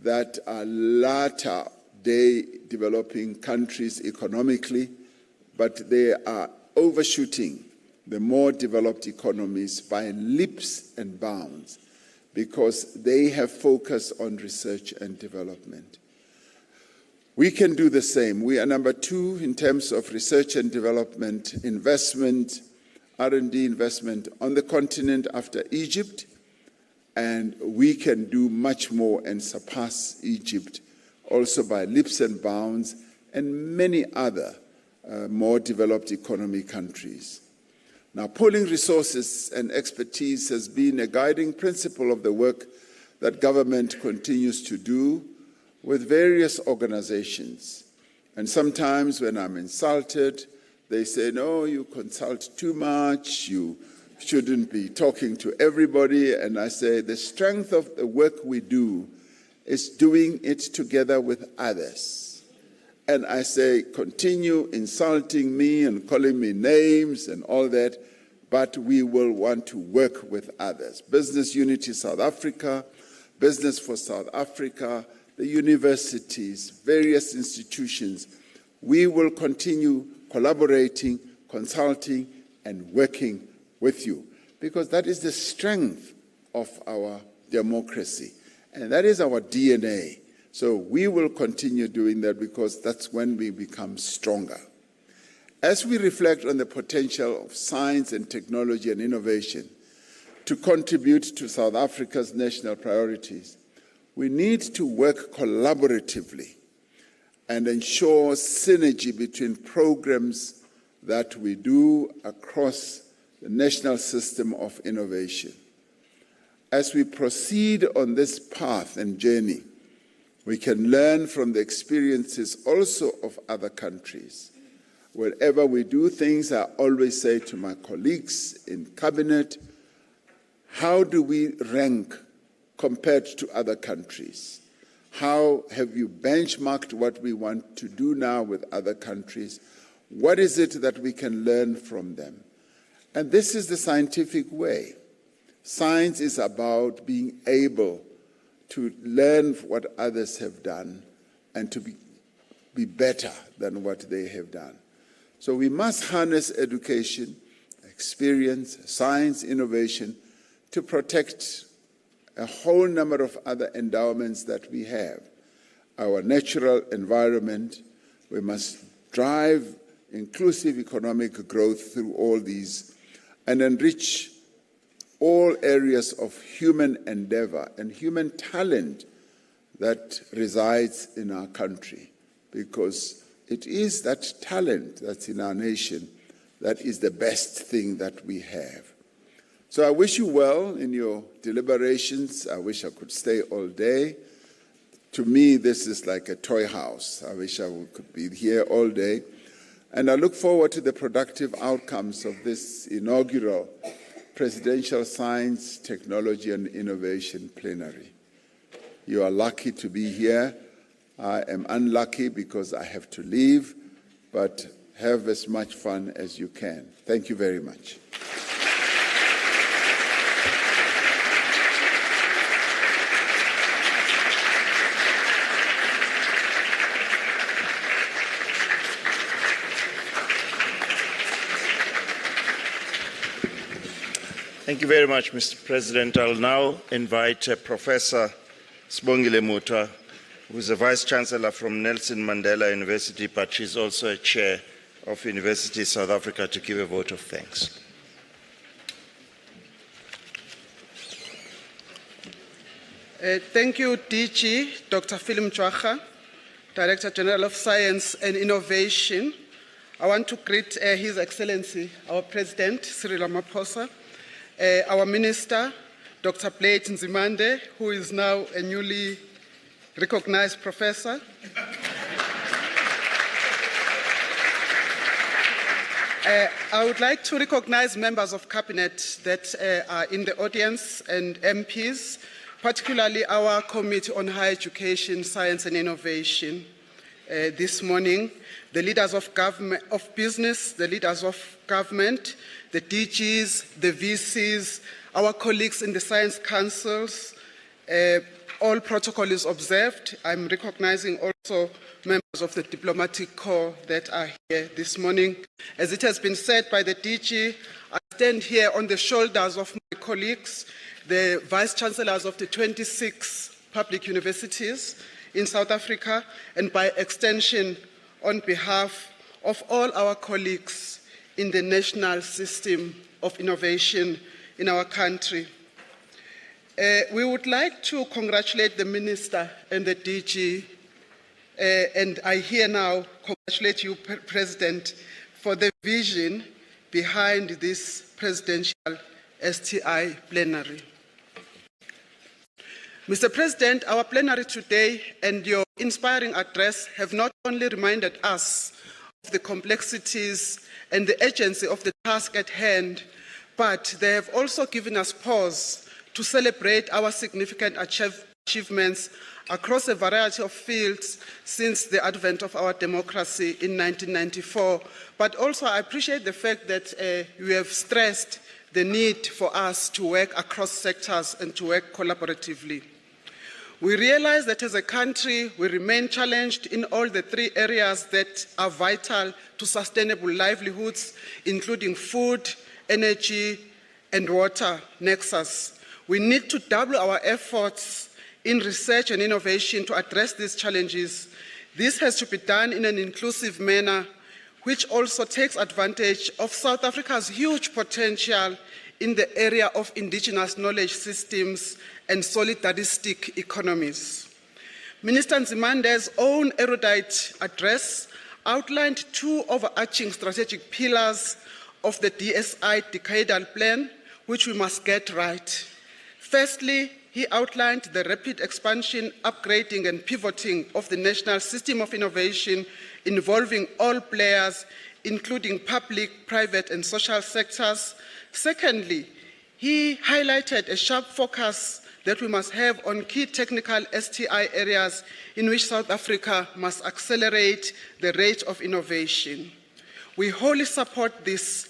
that are latter-day developing countries economically, but they are overshooting the more developed economies by leaps and bounds because they have focused on research and development. We can do the same. We are number 2 in terms of research and development investment, R&D investment on the continent after Egypt, and we can do much more and surpass Egypt also by leaps and bounds and many other more developed economy countries. Now, pooling resources and expertise has been a guiding principle of the work that government continues to do with various organizations. And sometimes when I'm insulted, they say, no, you consult too much, you shouldn't be talking to everybody. And I say, the strength of the work we do is doing it together with others. And I say, continue insulting me and calling me names and all that, but we will want to work with others. Business Unity South Africa, Business for South Africa, the universities, various institutions. We will continue collaborating, consulting, and working with you, because that is the strength of our democracy, and that is our DNA. So we will continue doing that because that's when we become stronger. As we reflect on the potential of science and technology and innovation to contribute to South Africa's national priorities, we need to work collaboratively and ensure synergy between programs that we do across the national system of innovation. As we proceed on this path and journey, we can learn from the experiences also of other countries. Wherever we do things, I always say to my colleagues in cabinet, how do we rank compared to other countries? How have you benchmarked what we want to do now with other countries? What is it that we can learn from them? And this is the scientific way. Science is about being able to learn what others have done and to be better than what they have done. So we must harness education, experience, science, innovation to protect a whole number of other endowments that we have. Our natural environment, we must drive inclusive economic growth through all these and enrich all areas of human endeavor and human talent that resides in our country, because it is that talent that's in our nation that is the best thing that we have. So I wish you well in your deliberations. I wish I could stay all day. To me, this is like a toy house. I wish I could be here all day. And I look forward to the productive outcomes of this inaugural Presidential Science, Technology and Innovation Plenary. You are lucky to be here. I am unlucky because I have to leave, but have as much fun as you can. Thank you very much. Thank you very much, Mr. President. I'll now invite Professor Sibongile Mutwa, who is a Vice-Chancellor from Nelson Mandela University, but she's also a Chair of University South Africa, to give a vote of thanks. Thank you, DG, Dr. Philip Mjwagha, Director General of Science and Innovation. I want to greet His Excellency, our President, Cyril Ramaphosa, our Minister, Dr. Blade Nzimande, who is now a newly recognized professor. I would like to recognize members of Cabinet that are in the audience and MPs, particularly our Committee on Higher Education, Science and Innovation this morning, the leaders of government, of business, the leaders of government, the DGs, the VCs, our colleagues in the science councils. All protocol is observed. I'm recognizing also members of the diplomatic corps that are here this morning. As it has been said by the DG, I stand here on the shoulders of my colleagues, the vice-chancellors of the 26 public universities in South Africa, and by extension on behalf of all our colleagues in the national system of innovation in our country. We would like to congratulate the Minister and the DG, and I here now congratulate you, President, for the vision behind this presidential STI plenary. Mr. President, our plenary today and your inspiring address have not only reminded us of the complexities and the urgency of the task at hand, but they have also given us pause to celebrate our significant achievements across a variety of fields since the advent of our democracy in 1994. But also I appreciate the fact that you have stressed the need for us to work across sectors and to work collaboratively. We realize that as a country, we remain challenged in all the three areas that are vital to sustainable livelihoods, including food, energy, and water nexus. We need to double our efforts in research and innovation to address these challenges. This has to be done in an inclusive manner, which also takes advantage of South Africa's huge potential in the area of indigenous knowledge systems and solidaristic economies. Minister Nzimande's own erudite address outlined two overarching strategic pillars of the DSI decadal plan, which we must get right. Firstly, he outlined the rapid expansion, upgrading, and pivoting of the national system of innovation involving all players, including public, private, and social sectors. Secondly, he highlighted a sharp focus that we must have on key technical STI areas in which South Africa must accelerate the rate of innovation. We wholly support this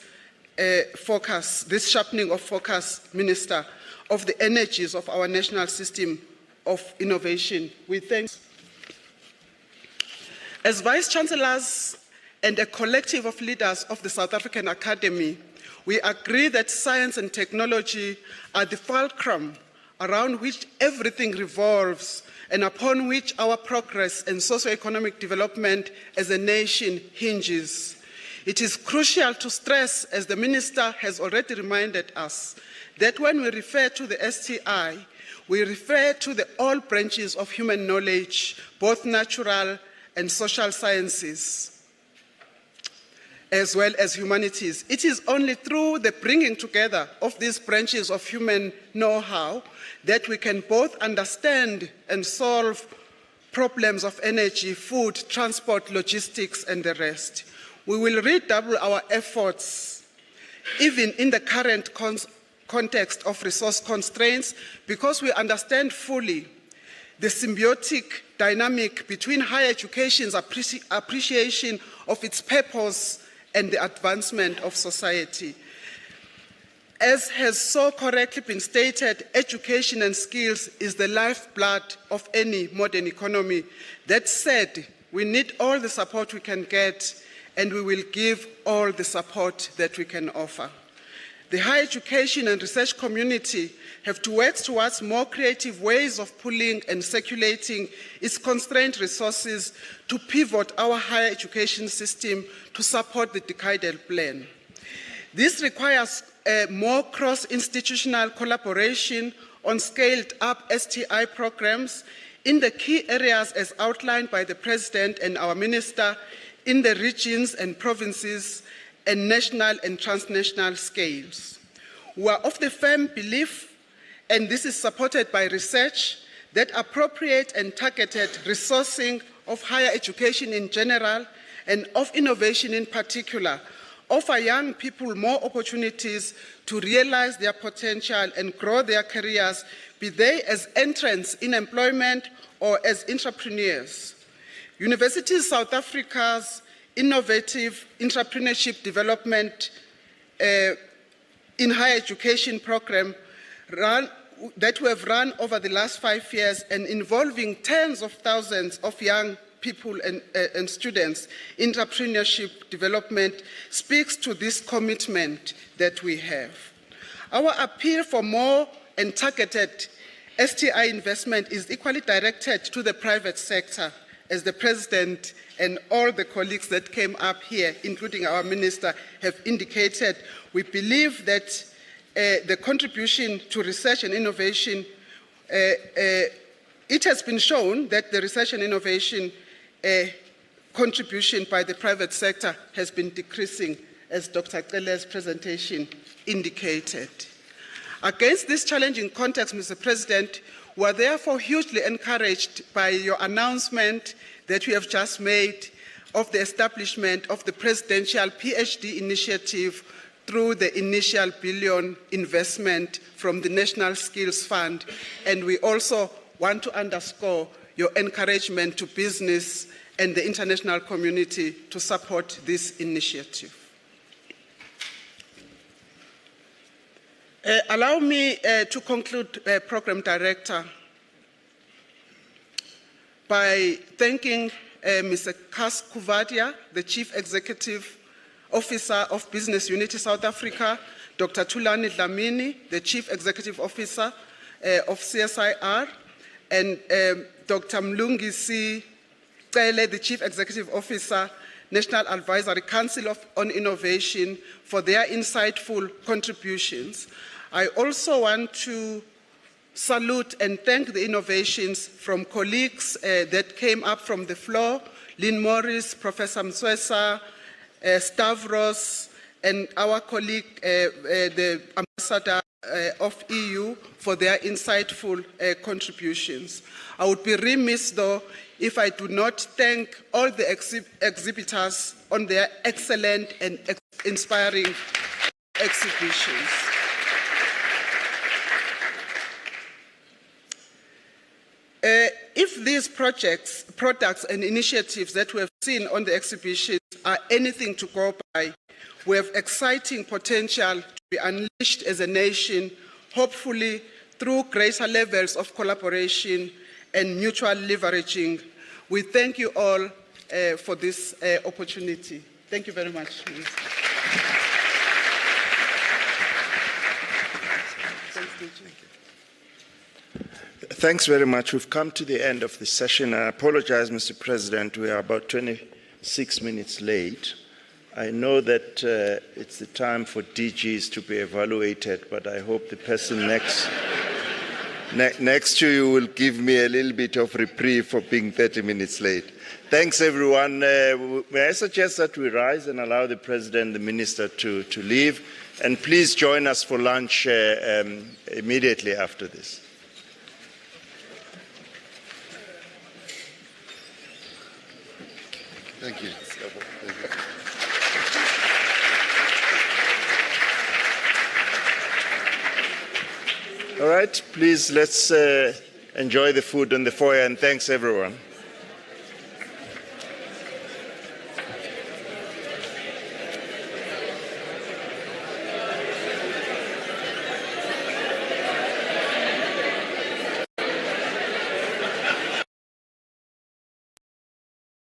focus, this sharpening of focus, Minister, of the energies of our national system of innovation. We thank. As Vice-Chancellors and a collective of leaders of the South African Academy, we agree that science and technology are the fulcrum around which everything revolves and upon which our progress and socio-economic development as a nation hinges. It is crucial to stress, as the Minister has already reminded us, that when we refer to the STI, we refer to all branches of human knowledge, both natural and social sciences. as well as humanities. It is only through the bringing together of these branches of human know-how that we can both understand and solve problems of energy, food, transport, logistics, and the rest. We will redouble our efforts, even in the current context of resource constraints, because we understand fully the symbiotic dynamic between higher education's appreciation of its purpose and the advancement of society. As has so correctly been stated, education and skills is the lifeblood of any modern economy. That said, we need all the support we can get, and we will give all the support that we can offer. The higher education and research community have to work towards more creative ways of pooling and circulating its constrained resources to pivot our higher education system to support the decadal plan. This requires more cross-institutional collaboration on scaled-up STI programs in the key areas as outlined by the President and our Minister in the regions and provinces and national and transnational scales. We are of the firm belief, and this is supported by research, that appropriate and targeted resourcing of higher education in general and of innovation in particular offer young people more opportunities to realize their potential and grow their careers, be they as entrants in employment or as entrepreneurs. Universities South Africa's innovative entrepreneurship development in higher education program that we have run over the last 5 years and involving tens of thousands of young people and students, entrepreneurship development speaks to this commitment that we have. Our appeal for more and targeted STI investment is equally directed to the private sector, as the President and all the colleagues that came up here, including our Minister, have indicated. We believe that the contribution to research and innovation, it has been shown that the research and innovation contribution by the private sector has been decreasing, as Dr. Cele's presentation indicated. Against this challenging context, Mr. President, we are therefore hugely encouraged by your announcement that you have just made of the establishment of the Presidential PhD Initiative through the initial billion investment from the National Skills Fund. And we also want to underscore your encouragement to business and the international community to support this initiative. Allow me to conclude, Program Director, by thanking Mr. Kas Kuvadia, the Chief Executive Officer of Business Unity South Africa, Dr. Thulani Dlamini, the Chief Executive Officer of CSIR, and Dr. Mlungisi Cele, the Chief Executive Officer, National Advisory Council on Innovation, for their insightful contributions. I also want to salute and thank the innovations from colleagues that came up from the floor, Lynn Morris, Professor Mswesa, Stavros, and our colleague, the Ambassador of EU, for their insightful contributions. I would be remiss, though, if I do not thank all the exhibitors on their excellent and inspiring exhibitions. If these projects, products, and initiatives that we have seen on the exhibition are anything to go by, we have exciting potential to be unleashed as a nation, hopefully through greater levels of collaboration and mutual leveraging. We thank you all for this opportunity. Thank you very much, Minister. Thanks very much. We've come to the end of the session. I apologize, Mr. President. We are about 26 minutes late. I know that it's the time for DGs to be evaluated, but I hope the person next Next year you will give me a little bit of reprieve for being 30 minutes late. Thanks, everyone. May I suggest that we rise and allow the President and the Minister to leave? And please join us for lunch immediately after this. Thank you. All right, please let's enjoy the food on the foyer, and thanks everyone.